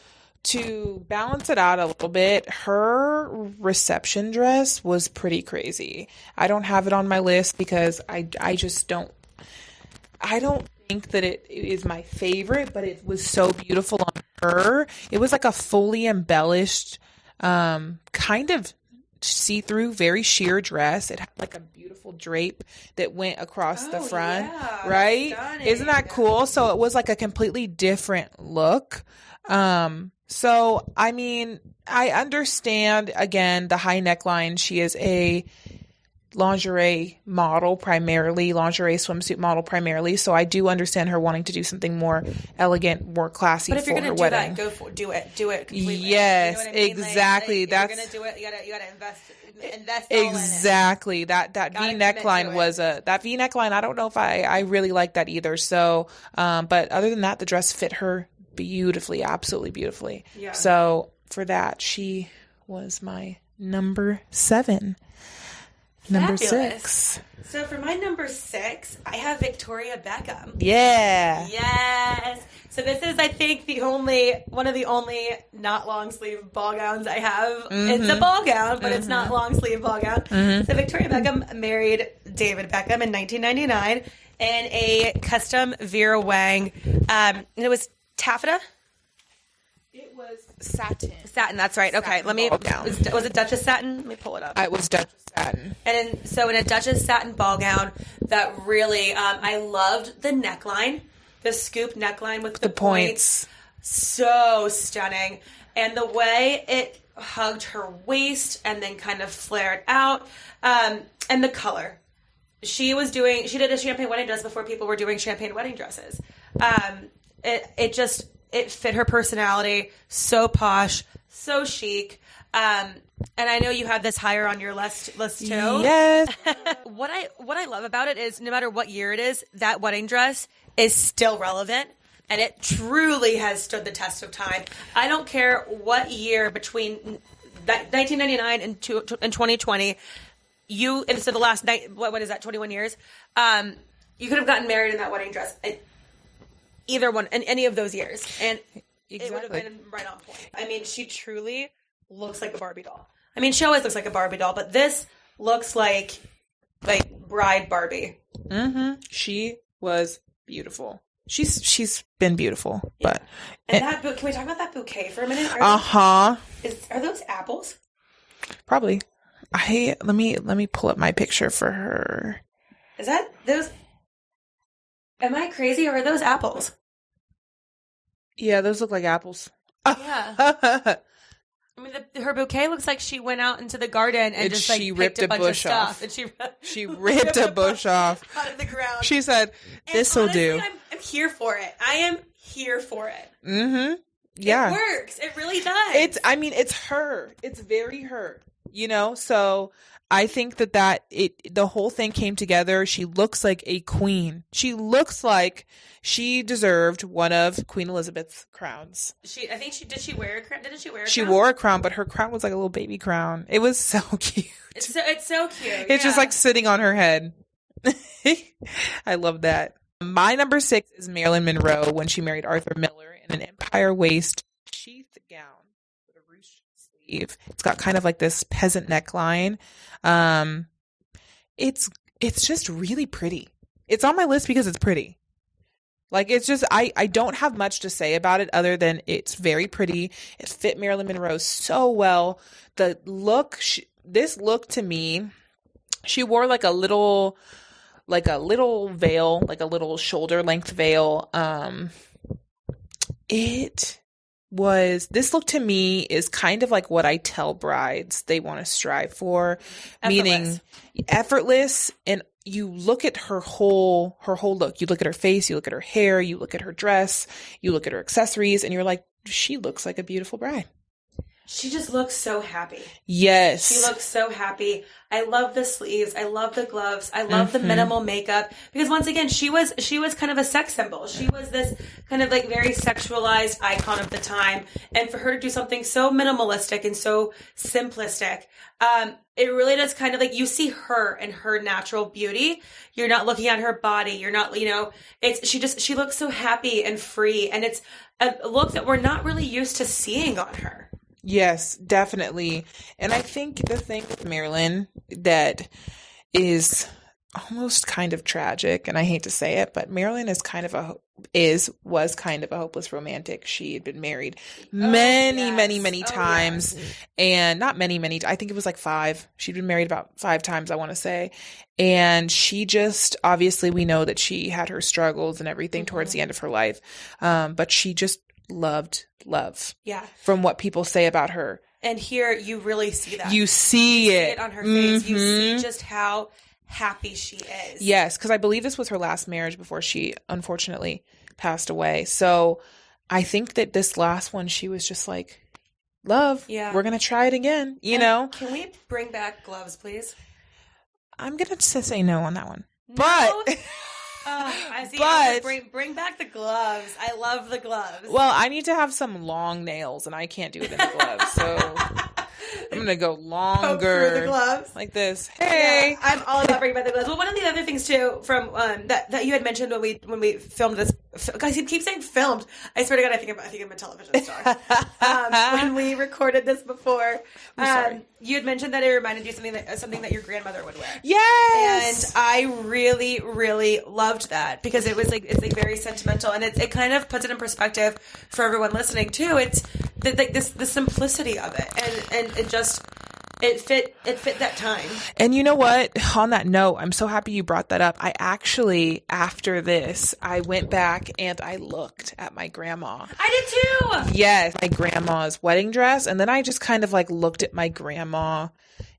balance it out a little bit, her reception dress was pretty crazy. I don't have it on my list because I don't think that it is my favorite, but it was so beautiful on her. It was like a fully embellished, kind of see-through, very sheer dress. It had like a beautiful drape that went across the front, right? Stunning. Isn't that cool? So it was like a completely different look. So I mean, I understand again the high neckline. She is a lingerie swimsuit model primarily. So I do understand her wanting to do something more elegant, more classy. But if for you're going her to do wedding. that, do it completely. Yes, you know what I mean? exactly. Like, that's if you're going to do it. You got to invest exactly. All in it. That V neckline was that V neckline. I don't know if I really like that either. So, but other than that, the dress fit her beautifully, absolutely beautifully. Yeah. So for that, she was my number 7. Number Fabulous. 6. So for my number 6, I have Victoria Beckham. Yeah. Yes. So this is, I think, one of the only not long sleeve ball gowns I have. Mm-hmm. It's a ball gown, but it's not long sleeve ball gown. Mm-hmm. So Victoria Beckham married David Beckham in 1999 in a custom Vera Wang. And it was taffeta. It was satin. Satin, that's right. Okay, satin was it Duchess satin? Let me pull it up. It was Duchess satin. And in a Duchess satin ball gown that really, I loved the neckline, the scoop neckline with the points. So stunning. And the way it hugged her waist and then kind of flared out. And the color. She did a champagne wedding dress before people were doing champagne wedding dresses. It fit her personality, so posh, so chic. And I know you have this higher on your list too. Yes. What I love about it is no matter what year it is, that wedding dress is still relevant. And it truly has stood the test of time. I don't care what year between 1999 and 2020, instead of the last night, what is that, 21 years? You could have gotten married in that wedding dress. Either one, in any of those years. And It would have been right on point. I mean, she truly looks like a Barbie doll. I mean, she always looks like a Barbie doll, but this looks like bride Barbie. Mm-hmm. She was beautiful. She's been beautiful, Yeah. but And that can we talk about that bouquet for a minute? Are those apples? probably. Let me pull up my picture for her. Is that those? Am I crazy, or are those apples? Yeah, those look like apples. Yeah. I mean, her bouquet looks like she went out into the garden and just like she picked ripped a a bunch bush of stuff, off. and She ripped a bush off out of the ground. She said, "This'll do." I'm here for it. I am here for it. Mm-hmm. Yeah, it works. It really does. It's her. It's very her. So I think that the whole thing came together. She looks like a queen. She looks like she deserved one of Queen Elizabeth's crowns. Did she wear a crown? Didn't she wear a crown? She wore a crown, but her crown was like a little baby crown. It was so cute. It's so cute. It's just like sitting on her head. I love that. My number 6 is Marilyn Monroe when she married Arthur Miller in an empire waist sheath gown with a ruched sleeve. It's got kind of like this peasant neckline. It's just really pretty. It's on my list because it's pretty. Like, it's just, I don't have much to say about it other than it's very pretty. It fit Marilyn Monroe so well. The look, this look to me, she wore like a little veil, like a little shoulder length veil. This look to me is kind of like what I tell brides they want to strive for, meaning effortless. And you look at her whole look. You look at her face, you look at her hair, you look at her dress, you look at her accessories, and you're like, she looks like a beautiful bride. She just looks so happy. Yes. She looks so happy. I love the sleeves. I love the gloves. I love the minimal makeup. Because once again, she was kind of a sex symbol. She was this kind of like very sexualized icon of the time. And for her to do something so minimalistic and so simplistic, it really does kind of like, you see her and her natural beauty. You're not looking at her body. You're not, she looks so happy and free. And it's a look that we're not really used to seeing on her. Yes, definitely. And I think the thing with Marilyn that is almost kind of tragic, and I hate to say it, but Marilyn was kind of a hopeless romantic. She had been married many times. Yes. And not many, I think it was like 5. She'd been married about 5 times, I want to say. And she just, obviously we know that she had her struggles and everything towards the end of her life. But she just loved love. Yeah. From what people say about her. And here you really see that. You see it on her face. You see just how happy she is. Yes, because I believe this was her last marriage before she unfortunately passed away. So I think that this last one, she was just like, love, we're going to try it again, you know? Can we bring back gloves, please? I'm going to say no on that one. No? But... I see. But bring back the gloves. I love the gloves. Well, I need to have some long nails, and I can't do it in the gloves. So I'm gonna go longer. Poke through the gloves like this. Hey, yeah, I'm all about bringing back the gloves. Well, one of the other things too from that you had mentioned when we filmed this. Guys, you keep saying filmed. I swear to God, I think I'm a television star. When we recorded this before, you had mentioned that it reminded you something that your grandmother would wear. Yes, and I really, really loved that because it's very sentimental, and it kind of puts it in perspective for everyone listening too. It's the simplicity of it, and it fit that time. And you know what? On that note, I'm so happy you brought that up. I actually, after this, I went back and I looked at my grandma. I did too! Yes, my grandma's wedding dress. And then I just kind of like looked at my grandma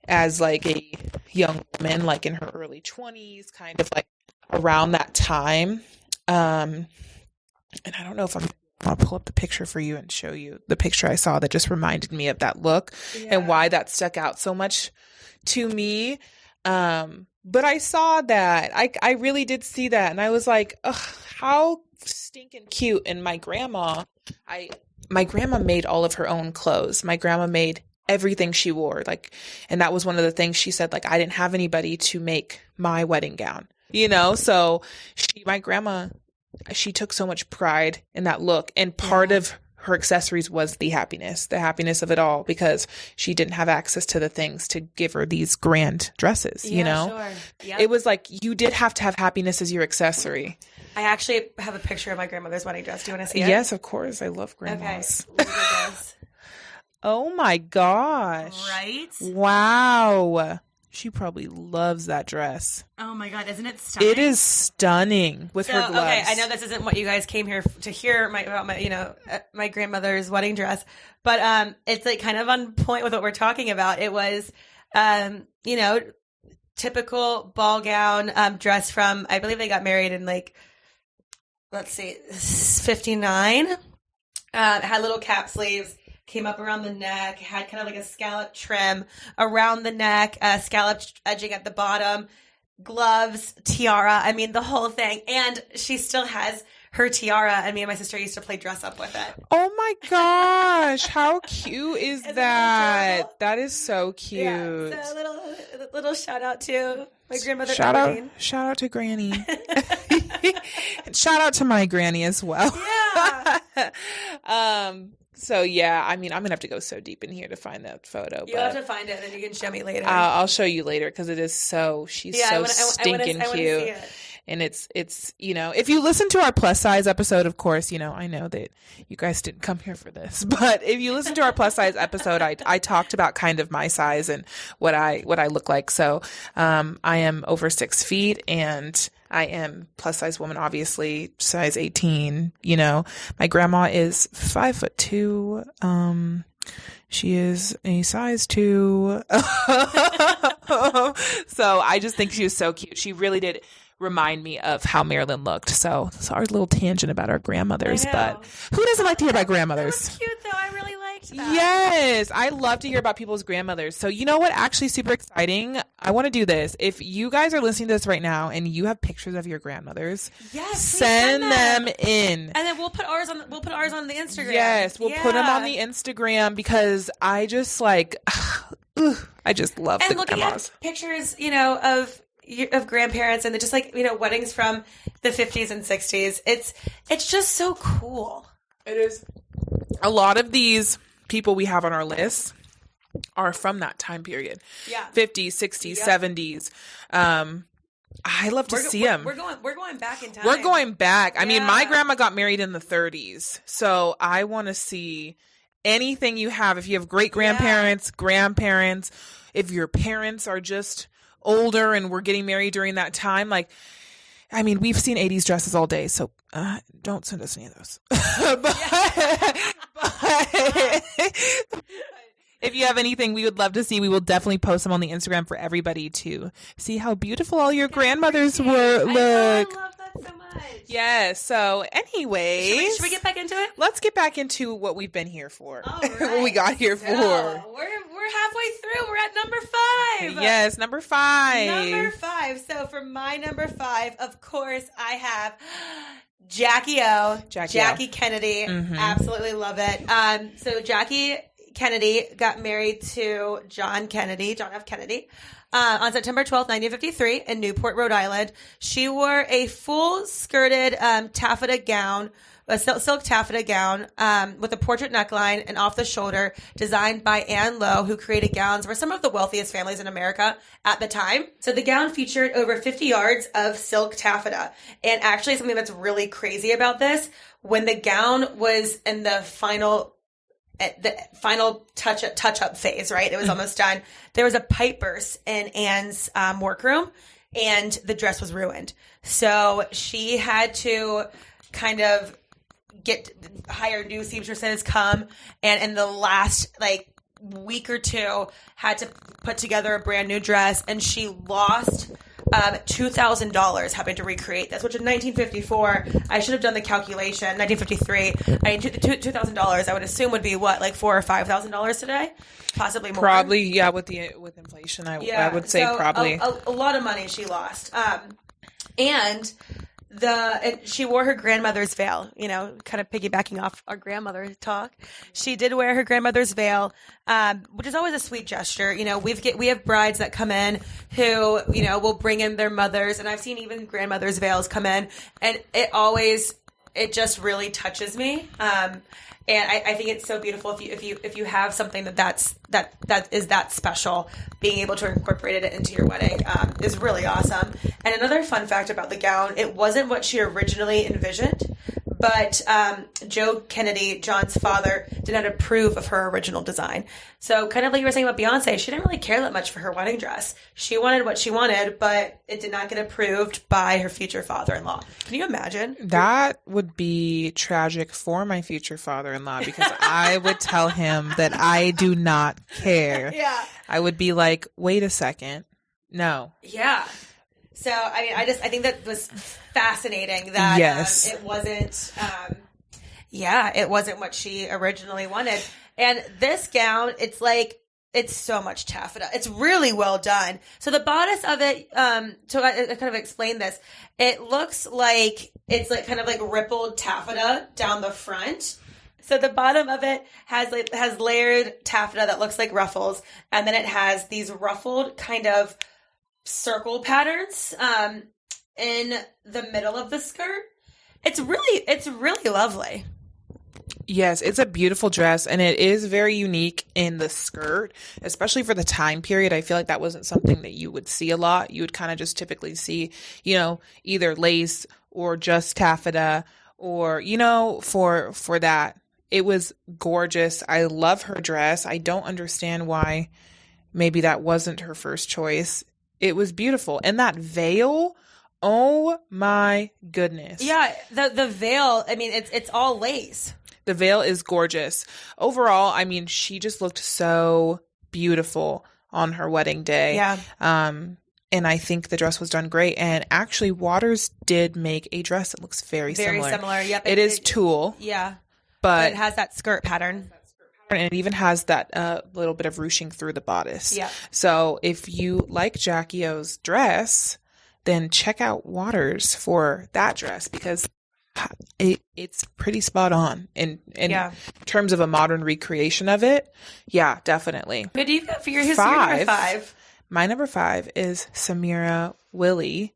as like a young woman, like in her early 20s, kind of like around that time. And I don't know if I'll pull up the picture for you and show you the picture I saw that just reminded me of that look and why that stuck out so much to me. But I saw that. I really did see that. And I was like, ugh, how stinking cute. And my grandma made all of her own clothes. My grandma made everything she wore. And that was one of the things she said, I didn't have anybody to make my wedding gown, so my grandma, she took so much pride in that look. And part of her accessories was the happiness of it all, because she didn't have access to the things to give her these grand dresses, you know? Sure. Yep. It was like you did have to have happiness as your accessory. I actually have a picture of my grandmother's wedding dress. Do you want to see it? Yes, of course. I love grandmas. Okay. Look at this. Oh my gosh. Right? Wow. She probably loves that dress. Oh my God, isn't it stunning? It is stunning with her gloves. Okay, I know this isn't what you guys came here to hear about my grandmother's wedding dress, but it's like kind of on point with what we're talking about. It was, typical ball gown dress from, I believe they got married in 59. It had little cap sleeves. Came up around the neck, had kind of like a scallop trim around the neck, scallop edging at the bottom, gloves, tiara. I mean, the whole thing. And she still has her tiara, and me and my sister used to play dress up with it. Oh my gosh. How cute is that? That is so cute. Yeah, so little shout out to my grandmother. Shout out to Granny. And shout out to my granny as well. Yeah. So yeah, I mean, I'm gonna have to go so deep in here to find that photo. You'll have to find it, and then you can show me later. I'll show you later, because it is she's so stinking cute. And it's if you listen to our plus size episode, of course, I know that you guys didn't come here for this, but if you listen to our plus size episode, I talked about kind of my size and what I look like. So I am over 6 feet, and I am plus size woman, obviously size 18. My grandma is 5'2". She is a size 2. So I just think she was so cute. She really did remind me of how Marilyn looked. So it's our little tangent about our grandmothers, but who doesn't like to hear about grandmothers? That was cute, though. I really liked that. Yes, I love to hear about people's grandmothers. So you know what? Actually, super exciting. I want to do this. If you guys are listening to this right now and you have pictures of your grandmothers, send them in, and then we'll put ours on the Instagram. Yes, we'll put them on the Instagram, because I just I just love and the looking grandmas. at pictures, of grandparents and just weddings from the 50s and 60s. It's just so cool. It is. A lot of these people we have on our list are from that time period. Yeah. 50s, 60s, 70s. I love to see them. We're going back in time. We're going back. I mean, my grandma got married in the 30s. So I want to see anything you have. If you have great grandparents, grandparents, if your parents are just older and we're getting married during that time, we've seen 80s dresses all day, so don't send us any of those. but if you have anything we would love to see, we will definitely post them on the Instagram for everybody to see how beautiful all your grandmothers were. Look. I love that so much. Yes. So anyway, should we get back into it? Let's get back into what we've been here for. All right. What we got here for. We're halfway through. We're at number 5. Yes, number 5. Number 5. So for my number 5, of course, I have Jackie Kennedy. Mm-hmm. Absolutely love it. So Jackie Kennedy got married to John F. Kennedy on September 12th, 1953 in Newport, Rhode Island. She wore a full-skirted taffeta gown, a silk taffeta gown with a portrait neckline and off the shoulder, designed by Anne Lowe, who created gowns for some of the wealthiest families in America at the time. So the gown featured over 50 yards of silk taffeta. And actually, something that's really crazy about this, when the gown was in the final touch-up phase, right? It was almost done. There was a pipe burst in Anne's workroom, and the dress was ruined. So she had to kind of hire new seamstresses come, and in the last week or two had to put together a brand new dress, and she lost $2,000 having to recreate this, which in 1954, I should have done the calculation. 1953, $2,000 I would assume would be what, $4,000 or $5,000 today, possibly more. Probably, yeah. With inflation, I would say so probably a lot of money she lost. And she wore her grandmother's veil, kind of piggybacking off our grandmother talk. She did wear her grandmother's veil, which is always a sweet gesture. We have brides that come in who, will bring in their mothers, and I've seen even grandmother's veils come in, and it always it just really touches me. And I think it's so beautiful if you have something that is that special, being able to incorporate it into your wedding is really awesome. And another fun fact about the gown, it wasn't what she originally envisioned, but Joe Kennedy, John's father, did not approve of her original design. So kind of like you were saying about Beyonce, she didn't really care that much for her wedding dress. She wanted what she wanted, but it did not get approved by her future father-in-law. Can you imagine? That would be tragic for my future father-in-law, because I would tell him that I do not care. Yeah. I would be like, wait a second. No. Yeah. So, I mean, I think that was fascinating that yes. It wasn't, it wasn't what she originally wanted. And this gown, it's so much taffeta. It's really well done. So the bodice of it, to kind of explain this, it looks like it's like kind of like rippled taffeta down the front. So the bottom of it has layered taffeta that looks like ruffles, and then it has these ruffled kind of circle patterns in the middle of the skirt. It's really lovely. Yes, it's a beautiful dress, and it is very unique in the skirt, especially for the time period. I feel like that wasn't something that you would see a lot. You would kind of just typically see, either lace or just taffeta, or, for that. It was gorgeous. I love her dress. I don't understand why maybe that wasn't her first choice. It was beautiful. And that veil, oh my goodness. Yeah, the veil, I mean, it's all lace. The veil is gorgeous. Overall, I mean, she just looked so beautiful on her wedding day. Yeah. And I think the dress was done great. And actually, Waters did make a dress that looks very similar. Very similar, yep. It is tulle. Yeah. But it has that skirt pattern. And it even has that little bit of ruching through the bodice. Yeah. So if you like Jackie O's dress, then check out Waters for that dress, because it's pretty spot on in terms of a modern recreation of it. Yeah, definitely. What do you got for your number 5? My number 5 is Samira Wiley,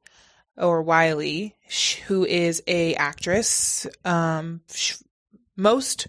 or Wiley, who is a actress, most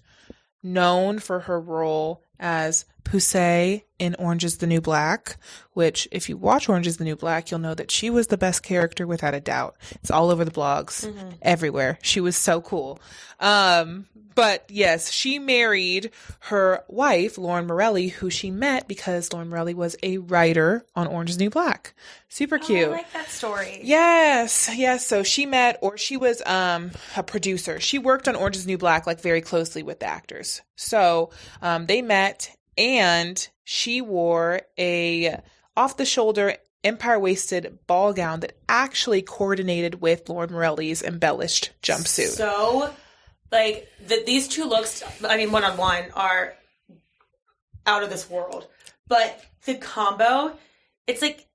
known for her role as Poussey in Orange is the New Black, which if you watch Orange is the New Black, you'll know that she was the best character without a doubt. It's all over the blogs, everywhere. She was so cool. But yes, she married her wife, Lauren Morelli, who she met because Lauren Morelli was a writer on Orange is the New Black. Super cute. I like that story. Yes. So she met, or she was a producer. She worked on Orange is the New Black very closely with the actors. So they met, and she wore a off-the-shoulder empire-waisted ball gown that actually coordinated with Lauren Morelli's embellished jumpsuit. So, these two looks, I mean, one-on-one, are out of this world. But the combo, it's like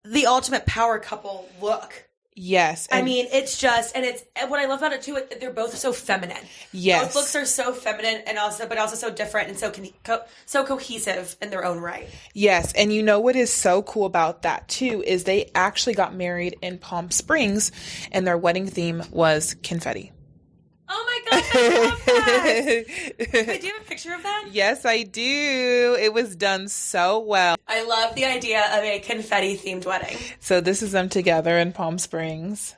the ultimate power couple look. Yes. I mean, it's just, and it's, what I love about it too, they're both so feminine. Yes. Both looks are so feminine but also so different and so cohesive in their own right. Yes. And you know what is so cool about that too, is they actually got married in Palm Springs, and their wedding theme was confetti. Oh my gosh, I love that. Wait, do you have a picture of that? Yes, I do. It was done so well. I love the idea of a confetti-themed wedding. So this is them together in Palm Springs.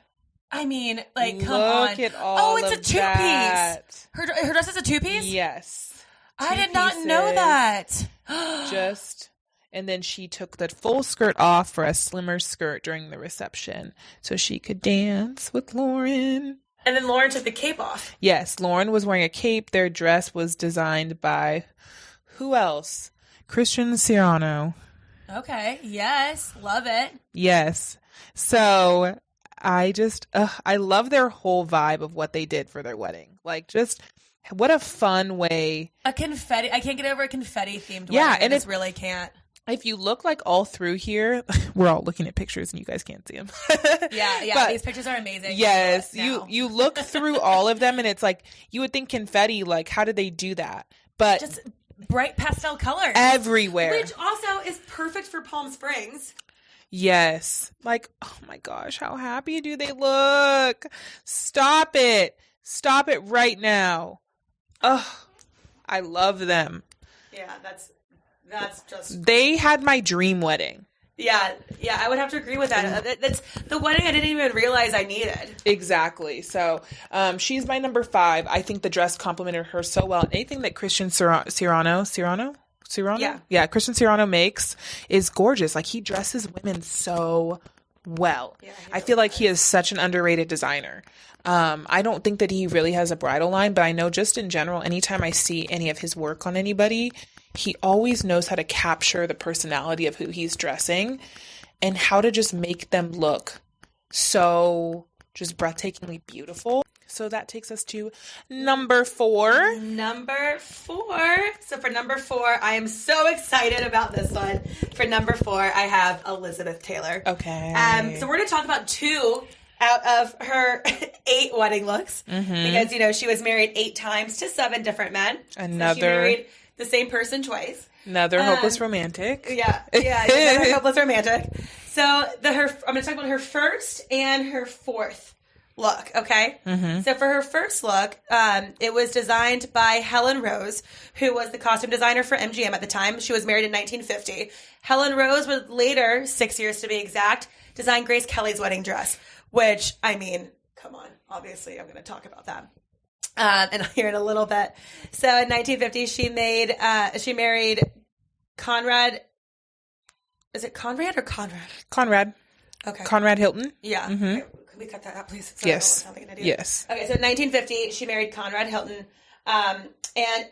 I mean, come on. Look at all it's a two-piece. Her dress is a two-piece? Yes. I did not know that. And then she took the full skirt off for a slimmer skirt during the reception so she could dance with Lauren. And then Lauren took the cape off. Yes, Lauren was wearing a cape. Their dress was designed by who else? Christian Siriano. Okay. Yes. Love it. Yes. So I love their whole vibe of what they did for their wedding. Just what a fun way. I can't get over a confetti themed wedding. Yeah. And it really can't. If you look all through here, we're all looking at pictures and you guys can't see them. Yeah. But these pictures are amazing. Yes. You look through all of them and it's you would think confetti, how did they do that? But just bright pastel colors. Everywhere. Which also is perfect for Palm Springs. Yes. Oh my gosh, how happy do they look? Stop it. Stop it right now. Ugh. I love them. Yeah, that's just... They had my dream wedding. Yeah, I would have to agree with that. That's the wedding I didn't even realize I needed. Exactly. So she's my number 5. I think the dress complimented her so well. Anything that Christian Serrano? Yeah, Christian Serrano makes is gorgeous. Like, he dresses women so well. Yeah, I feel like he is such an underrated designer. I don't think that he really has a bridal line, but I know just in general, anytime I see any of his work on anybody, he always knows how to capture the personality of who he's dressing and how to just make them look so just breathtakingly beautiful. So that takes us to number 4. So for number 4, I am so excited about this one. For number 4, I have Elizabeth Taylor. Okay. So we're going to talk about 2 out of her 8 wedding looks. Because, you know, she was married 8 times to 7 different men. Another... So she married the same person twice. Another hopeless romantic. Yeah, another hopeless romantic. So I'm going to talk about her first and her 4th look, okay? So for her first look, it was designed by Helen Rose, who was the costume designer for MGM at the time. She was married in 1950. Helen Rose would later, 6 years to be exact, design Grace Kelly's wedding dress, which, I mean, come on. Obviously, I'm going to talk about that. And I'll hear it a little bit. So in 1950, she married Conrad. Is it Conrad or Conrad? Conrad. Okay. Conrad Hilton. Yeah. Okay. Can we cut that out, please? Sorry, Yes. Yes. Okay, so in 1950, she married Conrad Hilton.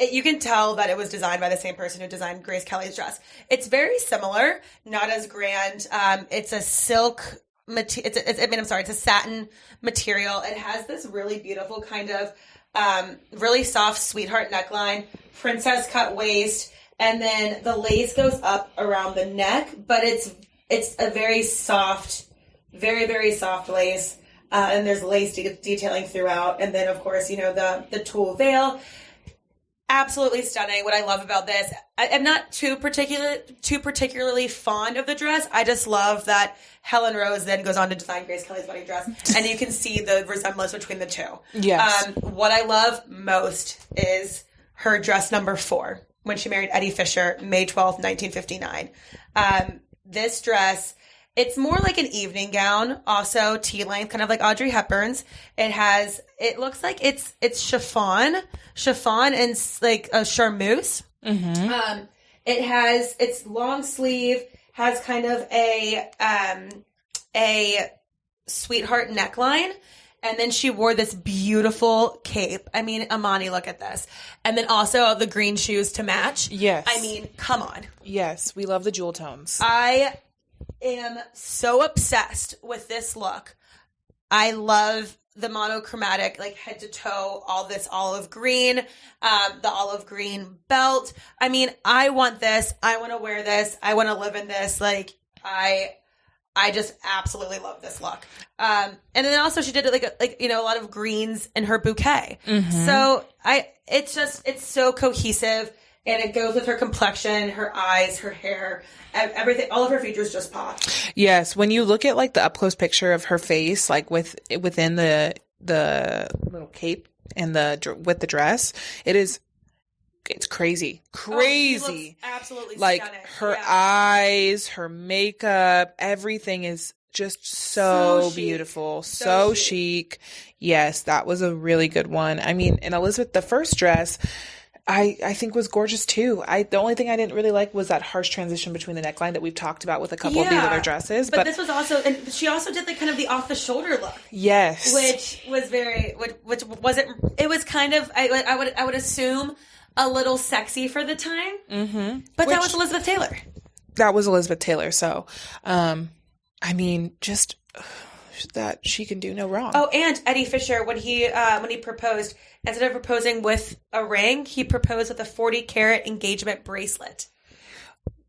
You can tell that it was designed by the same person who designed Grace Kelly's dress. It's very similar, not as grand. It's a silk material. It's a satin material. It has this really beautiful kind of really soft sweetheart neckline, princess cut waist, and then the lace goes up around the neck, but it's a very soft, very, very soft lace, and there's lace detailing throughout, and then, of course, you know, the tulle veil. Absolutely stunning. What I love about this, I'm not too particularly fond of the dress. I just love that Helen Rose then goes on to design Grace Kelly's wedding dress, and you can see the resemblance between the two. Yes. What I love most is her dress number 4 when she married Eddie Fisher, May 12th, 1959. This dress, it's more like an evening gown, also tea-length, kind of like Audrey Hepburn's. It looks like it's chiffon and like a charmeuse. It's long sleeve, has kind of a sweetheart neckline. And then she wore this beautiful cape. I mean, Amani, look at this. And then also the green shoes to match. Yes. I mean, come on. Yes, we love the jewel tones. I am so obsessed with this look. I love the monochromatic, like head to toe, all this olive green, the olive green belt. I mean, I want this. I want to wear this. I want to live in this. Like, I just absolutely love this look. And then also she did like you know, a lot of greens in her bouquet. So it's so cohesive, and it goes with her complexion, her eyes, her hair, everything. All of her features just pop. Yes, when you look at like the up close picture of her face, like within the little cape and with the dress, it's crazy. She looks absolutely like stunning. Her eyes, her makeup, everything is just so beautiful, so chic. Yes, that was a really good one. I mean, and Elizabeth, the first dress, I think was gorgeous too. The only thing I didn't really like was that harsh transition between the neckline that we've talked about with a couple of these other dresses. But this was also, and she also did like kind of the off the shoulder look. Yes, which was which wasn't. It was kind of I would assume a little sexy for the time. But that was Elizabeth Taylor. That was Elizabeth Taylor. So, I mean, just that she can do no wrong. Oh, and Eddie Fisher, when he proposed, instead of proposing with a ring, he proposed with a 40-carat engagement bracelet.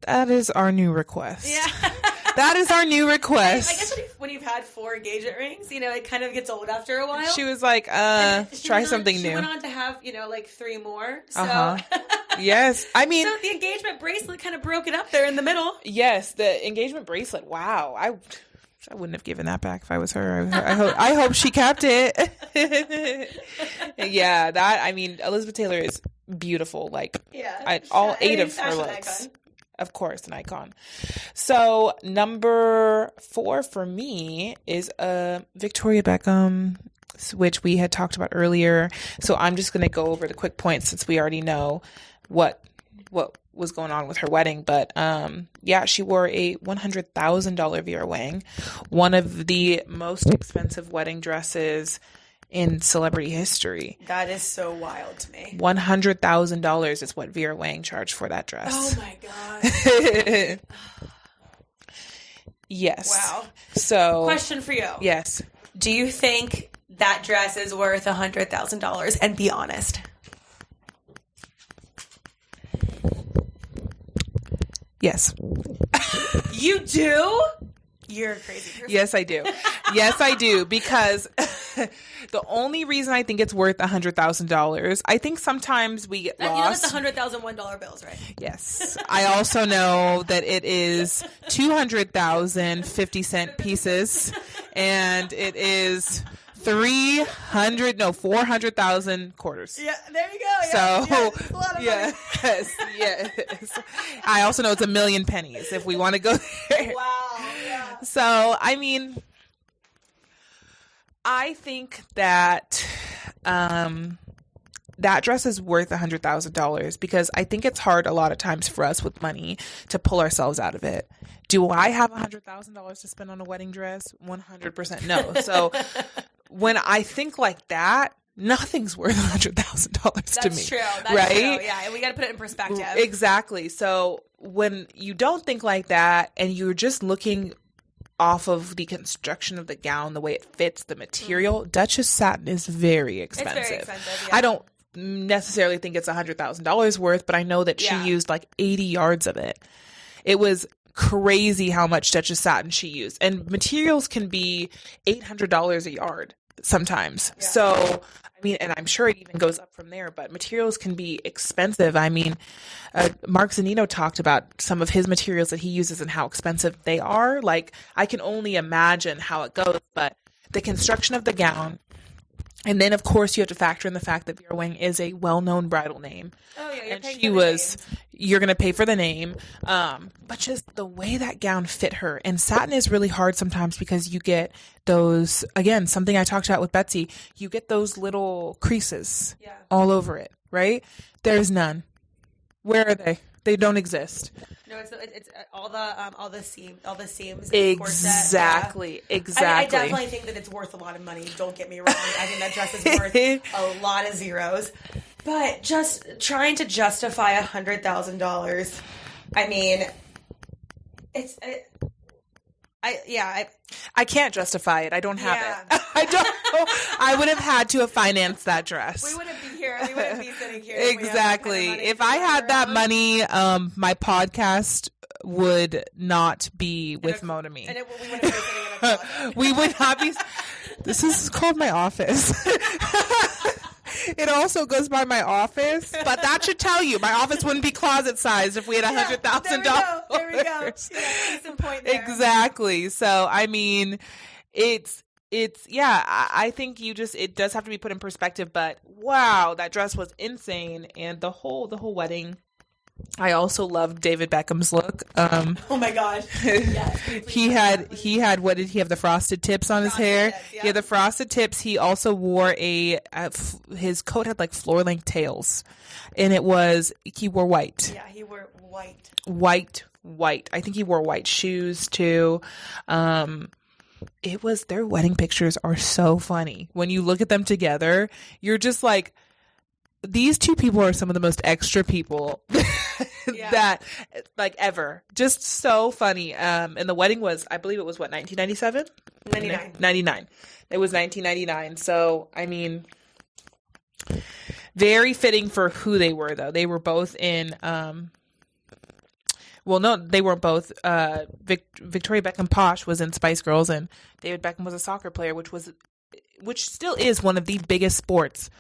That is our new request. Yeah. That is our new request. I guess when you've had 4 engagement rings, you know, it kind of gets old after a while. She was like, try something new. She went on to have, you know, like 3 more. So. Yes. I mean. So the engagement bracelet kind of broke it up there in the middle. Yes. The engagement bracelet. Wow. I wouldn't have given that back if I was her. I hope she kept it. Yeah, that, I mean, Elizabeth Taylor is beautiful. Like, all 8 of her looks. Icon. Of course, an icon. So number 4 for me is Victoria Beckham, which we had talked about earlier. So I'm just going to go over the quick points since we already know what was going on with her wedding. But yeah, she wore a $100,000 Vera Wang, one of the most expensive wedding dresses in celebrity history. That is so wild to me. $100,000 is what Vera Wang charged for that dress. Oh my god. Yes. Wow. So, question for you. Yes. Do you think that dress is worth $100,000? And be honest. Yes. You do? You're a crazy person. Yes, I do. Yes, I do. Because the only reason I think it's worth $100,000, I think sometimes we get lost. You know that's the $100,000 bills, right? Yes. I also know that it is 200,000 50-cent pieces, and it is 400,000 quarters. Yeah, there you go. Yeah, so, it's a lot of money. Yes. I also know it's 1,000,000 pennies if we want to go there. Wow. Yeah. So, I mean, I think that that dress is worth $100,000 because I think it's hard a lot of times for us with money to pull ourselves out of it. Do I have $100,000 to spend on a wedding dress? 100% no. So when I think like that, nothing's worth $100,000 to me. That's true. That's right? true. Yeah, and we got to put it in perspective. Exactly. So when you don't think like that and you're just looking off of the construction of the gown, the way it fits, the material, Duchess satin is very expensive. It's very expensive, yeah. I don't necessarily think it's $100,000 worth, but I know that she used like 80 yards of it. It was crazy how much Duchess satin she used. And materials can be $800 a yard sometimes. Yeah. So, I mean, and I'm sure it even goes up from there, but materials can be expensive. I mean, Mark Zanino talked about some of his materials that he uses and how expensive they are. Like, I can only imagine how it goes, but the construction of the gown, and then, of course, you have to factor in the fact that Vera Wang is a well-known bridal name. Oh, yeah, you're going to pay for the name. But just the way that gown fit her. And satin is really hard sometimes because you get those, again, something I talked about with Betsy, you get those little creases all over it, right? There's none. Where are they? They don't exist. No, it's all the seams. Exactly. Exactly. I definitely think that it's worth a lot of money. Don't get me wrong. I think that dress is worth a lot of zeros. But just trying to justify $100,000, I mean, I can't justify it. I don't have it. I don't. I would have had to have financed that dress. We wouldn't be here. We wouldn't be sitting here. Exactly. If I had that money, my podcast would not be with Mona Me. And we wouldn't be sitting in a closet. We would not be. This is called my office. It also goes by my office, but that should tell you my office wouldn't be closet sized if we had $100,000. There we go. Yeah, decent point there. Exactly. So I mean, it's I think it does have to be put in perspective. But wow, that dress was insane, and the whole wedding. I also loved David Beckham's look. Oh my gosh! Yes, he had what did he have? The frosted tips on his hair. Tips, yeah. He had the frosted tips. He also wore his coat had like floor length tails, and he wore white. Yeah, he wore white. White. I think he wore white shoes too. Their wedding pictures are so funny when you look at them together. You're just like, these two people are some of the most extra people that like ever. Just so funny. And the wedding was, I believe it was 1997? 99. It was 1999. So, I mean, very fitting for who they were though. They were both in, they weren't both. Victoria Beckham Posh was in Spice Girls, and David Beckham was a soccer player, which still is one of the biggest sports.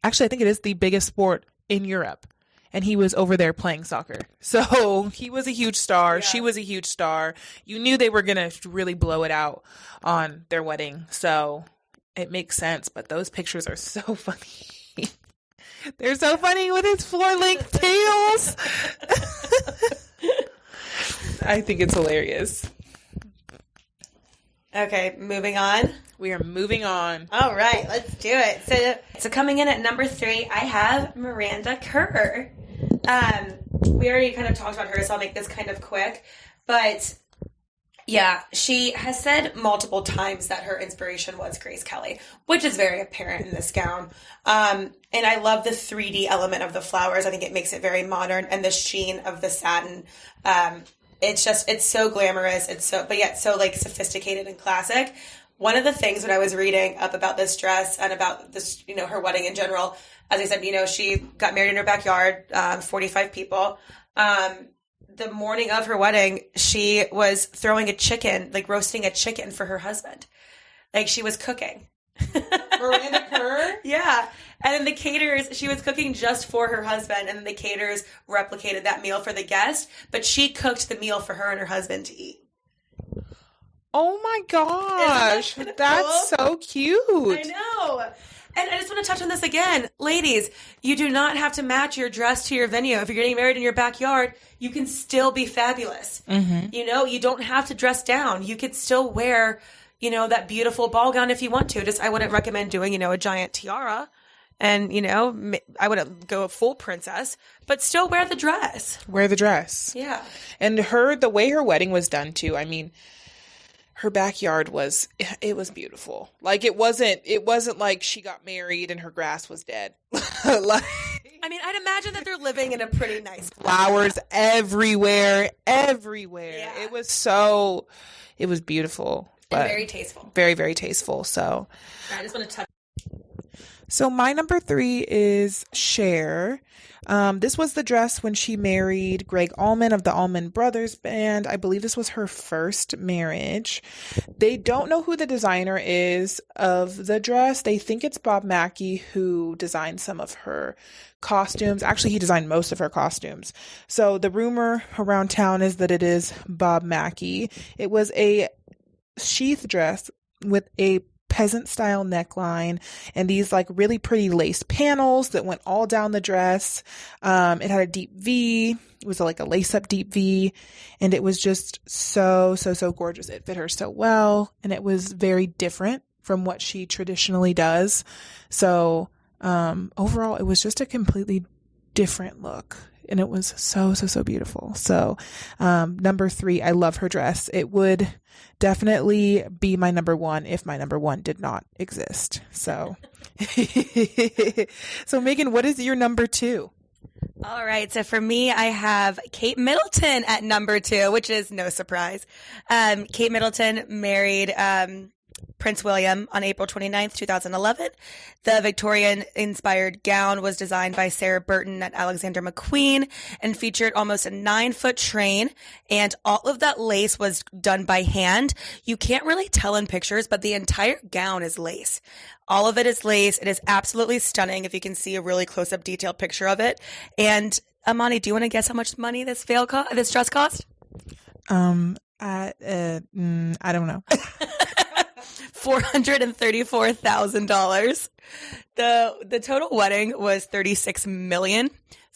Actually, I think it is the biggest sport in Europe. and he was over there playing soccer. So he was a huge star. Yeah. She was a huge star. You knew they were going to really blow it out on their wedding. So it makes sense. But those pictures are so funny. They're so funny with his floor-length tails. I think it's hilarious. Okay, moving on. We are moving on. All right, let's do it. So coming in at number 3, I have Miranda Kerr. We already kind of talked about her, so I'll make this kind of quick. But yeah, she has said multiple times that her inspiration was Grace Kelly, which is very apparent in this gown. And I love the 3D element of the flowers. I think it makes it very modern, and the sheen of the satin. It's so glamorous. But yet so like sophisticated and classic. One of the things when I was reading up about this dress and about this, her wedding in general, as I said, she got married in her backyard, 45 people. The morning of her wedding, she was throwing a chicken, like roasting a chicken for her husband. Like she was cooking. Miranda Kerr? Yeah. And then the caterers, she was cooking just for her husband, and then the caterers replicated that meal for the guest, but she cooked the meal for her and her husband to eat. Oh my gosh. That's so cute. I know. And I just want to touch on this again. Ladies, you do not have to match your dress to your venue. If you're getting married in your backyard, you can still be fabulous. Mm-hmm. You don't have to dress down. You could still wear, that beautiful ball gown if you want to. Just I wouldn't recommend doing, a giant tiara. And, I wouldn't go full princess, but still wear the dress. Wear the dress. Yeah. And the way her wedding was done too, I mean, her backyard was beautiful. Like it wasn't like she got married and her grass was dead. I'd imagine that they're living in a pretty nice place. Flowers everywhere. Yeah. It was beautiful. And very tasteful. Very, very tasteful. So I just want to touch. So my number 3 is Cher. This was the dress when she married Greg Allman of the Allman Brothers Band. I believe this was her first marriage. They don't know who the designer is of the dress. They think it's Bob Mackie who designed some of her costumes. Actually, he designed most of her costumes. So the rumor around town is that it is Bob Mackie. It was a sheath dress with a peasant style neckline and these like really pretty lace panels that went all down the dress. It had a deep V. It was like a lace up deep V, and it was just so gorgeous. It fit her so well, and it was very different from what she traditionally does. So overall, it was just a completely different look. And it was so beautiful. So, number 3, I love her dress. It would definitely be my number 1 if my number 1 did not exist. So, so Megan, what is your number 2? All right. So for me, I have Kate Middleton at number 2, which is no surprise. Kate Middleton married, Prince William on April 29th, 2011. The Victorian-inspired gown was designed by Sarah Burton at Alexander McQueen and featured almost a 9-foot train, and all of that lace was done by hand. You can't really tell in pictures, but the entire gown is lace. All of it is lace. It is absolutely stunning if you can see a really close-up detailed picture of it. And Amani, do you want to guess how much money this dress cost? I don't know. $434,000. The total wedding was $36 million,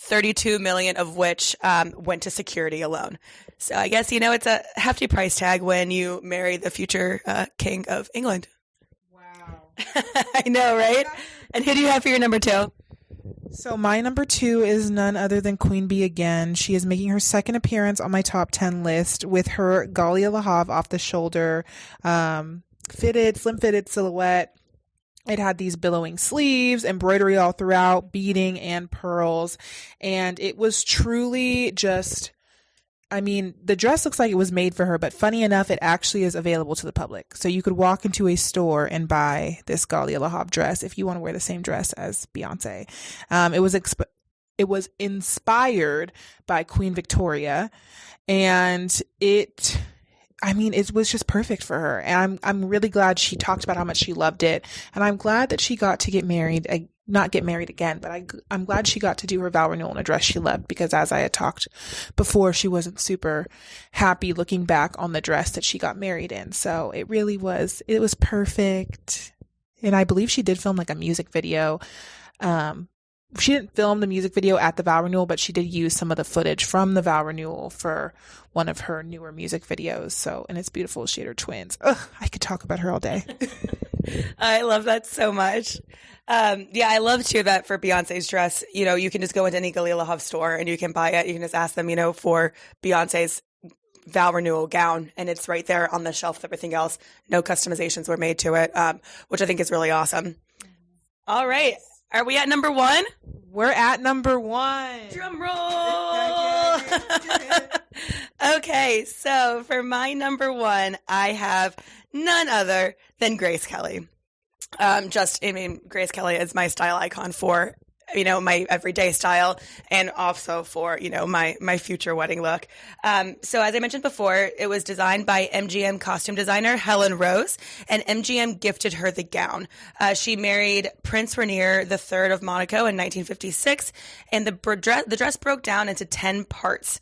$32 million of which went to security alone. So I guess, it's a hefty price tag when you marry the future king of England. Wow. I know, right? And who do you have for your number 2? So my number 2 is none other than Queen Bee again. She is making her second appearance on my top 10 list with her Galia Le Havre off the shoulder, slim fitted silhouette. It had these billowing sleeves, embroidery all throughout, beading and pearls. And it was truly just, the dress looks like it was made for her, but funny enough, it actually is available to the public. So you could walk into a store and buy this Galia Le Havre dress if you want to wear the same dress as Beyonce. It was inspired by Queen Victoria, and it I mean, it was just perfect for her. And I'm really glad she talked about how much she loved it. And I'm glad that she got to get married, not get married again, but I'm glad she got to do her vow renewal in a dress she loved, because as I had talked before, she wasn't super happy looking back on the dress that she got married in. So it was perfect. And I believe she did film like a music video. She didn't film the music video at the vow renewal, but she did use some of the footage from the vow renewal for one of her newer music videos. So, and it's beautiful. She had her twins. Ugh, I could talk about her all day. I love that so much. Yeah, I love too that for Beyonce's dress, you can just go into any Galila Huff store and you can buy it. You can just ask them, for Beyonce's vow renewal gown, and it's right there on the shelf with everything else. No customizations were made to it, which I think is really awesome. All right. Are we at number 1? We're at number 1. Drum roll. Okay, so for my number 1, I have none other than Grace Kelly. Grace Kelly is my style icon for, my everyday style, and also for, my future wedding look. So as I mentioned before, it was designed by MGM costume designer Helen Rose, and MGM gifted her the gown. She married Prince Rainier III of Monaco in 1956, and the dress broke down into 10 parts.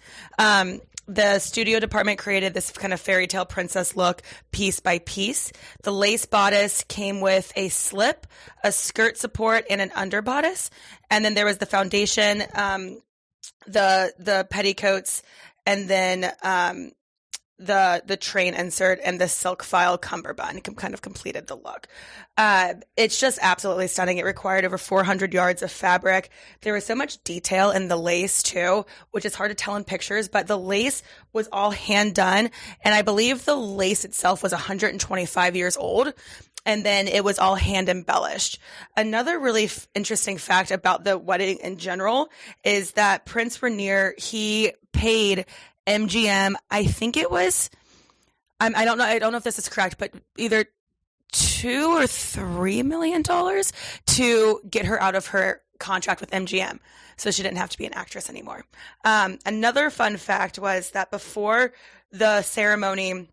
The studio department created this kind of fairy tale princess look piece by piece. The lace bodice came with a slip, a skirt support, and an underbodice. And then there was the foundation, the petticoats, and then the train insert and the silk file cummerbund kind of completed the look. It's just absolutely stunning. It required over 400 yards of fabric. There was so much detail in the lace too, which is hard to tell in pictures, but the lace was all hand done. And I believe the lace itself was 125 years old. And then it was all hand embellished. Another really interesting fact about the wedding in general is that Prince Rainier, he paid MGM, I think it was, I don't know if this is correct, but either $2 or $3 million to get her out of her contract with MGM, so she didn't have to be an actress anymore. Another fun fact was that before the ceremony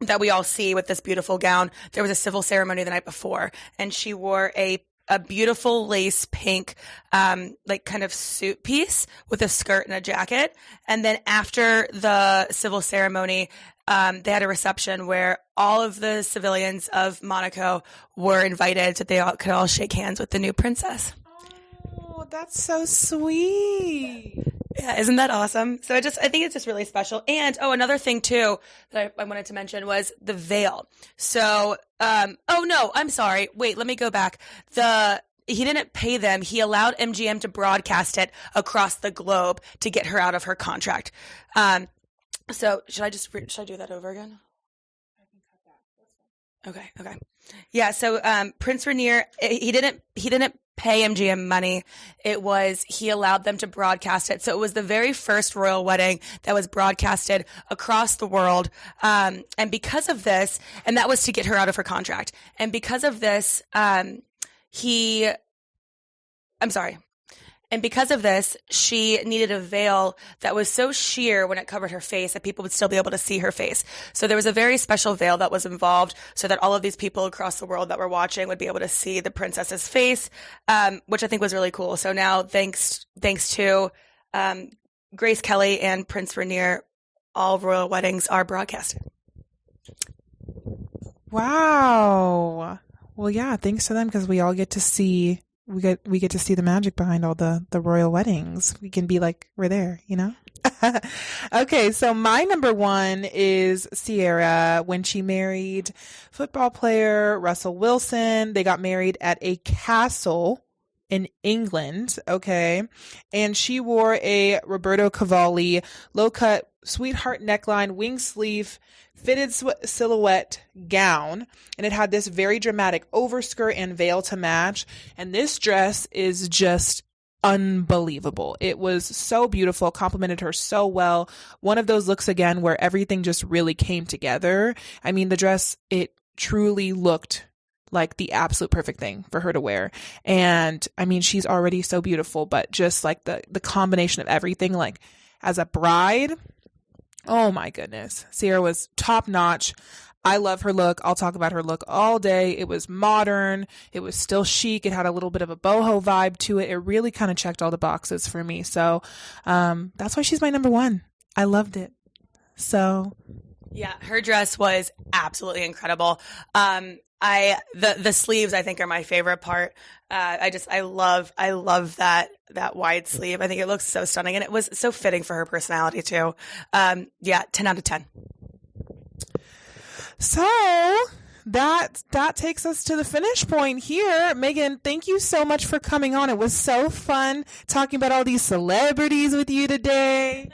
that we all see with this beautiful gown, there was a civil ceremony the night before, and she wore a beautiful lace pink, like kind of suit piece with a skirt and a jacket. And then after the civil ceremony, they had a reception where all of the civilians of Monaco were invited so they could all shake hands with the new princess. Oh, that's so sweet. Yeah, isn't that awesome? So I think it's just really special. And another thing too that I wanted to mention was the veil. So, oh no, I'm sorry. Wait, let me go back. He didn't pay them. He allowed MGM to broadcast it across the globe to get her out of her contract. So should I do that over again? I can cut that. Okay. Yeah. So Prince Rainier, he didn't pay MGM money. He allowed them to broadcast it. So it was the very first royal wedding that was broadcasted across the world. And because of this, and that was to get her out of her contract. And because of this, she needed a veil that was so sheer when it covered her face that people would still be able to see her face. So there was a very special veil that was involved so that all of these people across the world that were watching would be able to see the princess's face, which I think was really cool. So now thanks to Grace Kelly and Prince Rainier, all royal weddings are broadcasted. Wow. Well, yeah, thanks to them, because we all get to see we get to see the magic behind all the royal weddings. We can be like, we're there, Okay, so my number 1 is Ciara when she married football player Russell Wilson. They got married at a castle in England, okay? And she wore a Roberto Cavalli low-cut sweetheart neckline, wing sleeve, fitted silhouette gown, and it had this very dramatic overskirt and veil to match. And this dress is just unbelievable. It was so beautiful, complimented her so well. One of those looks again where everything just really came together. I mean, the dress, it truly looked like the absolute perfect thing for her to wear. And I mean, she's already so beautiful, but just like the combination of everything, like as a bride, Oh my goodness. Sierra was top notch. I love her look. I'll talk about her look all day. It was modern. It was still chic. It had a little bit of a boho vibe to it. It really kind of checked all the boxes for me. So that's why she's my number one. I loved it. So yeah, her dress was absolutely incredible. The sleeves I think are my favorite part. I love that wide sleeve. I think it looks so stunning, and it was so fitting for her personality too. 10 out of 10. So that takes us to the finish point here. Megan, thank you so much for coming on. It was so fun talking about all these celebrities with you today.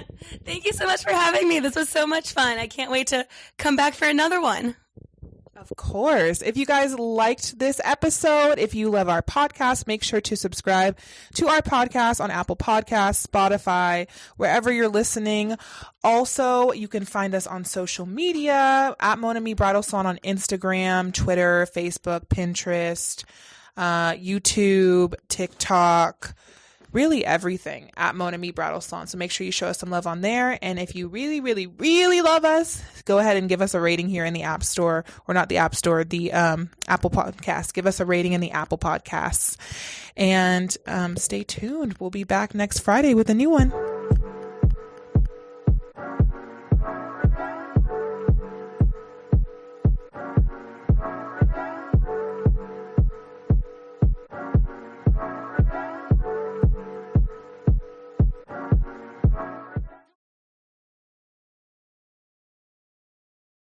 Thank you so much for having me. This was so much fun. I can't wait to come back for another one. Of course. If you guys liked this episode, if you love our podcast, make sure to subscribe to our podcast on Apple Podcasts, Spotify, wherever you're listening. Also, you can find us on social media at Mon Ami Bridal Salon on Instagram, Twitter, Facebook, Pinterest, YouTube, TikTok, really everything at Mon Ami Bridal Salon. So make sure you show us some love on there. And if you really, really, really love us, go ahead and give us a rating here in the App Store, or not the App Store, the Apple Podcasts. Give us a rating in the Apple Podcasts. And stay tuned. We'll be back next Friday with a new one.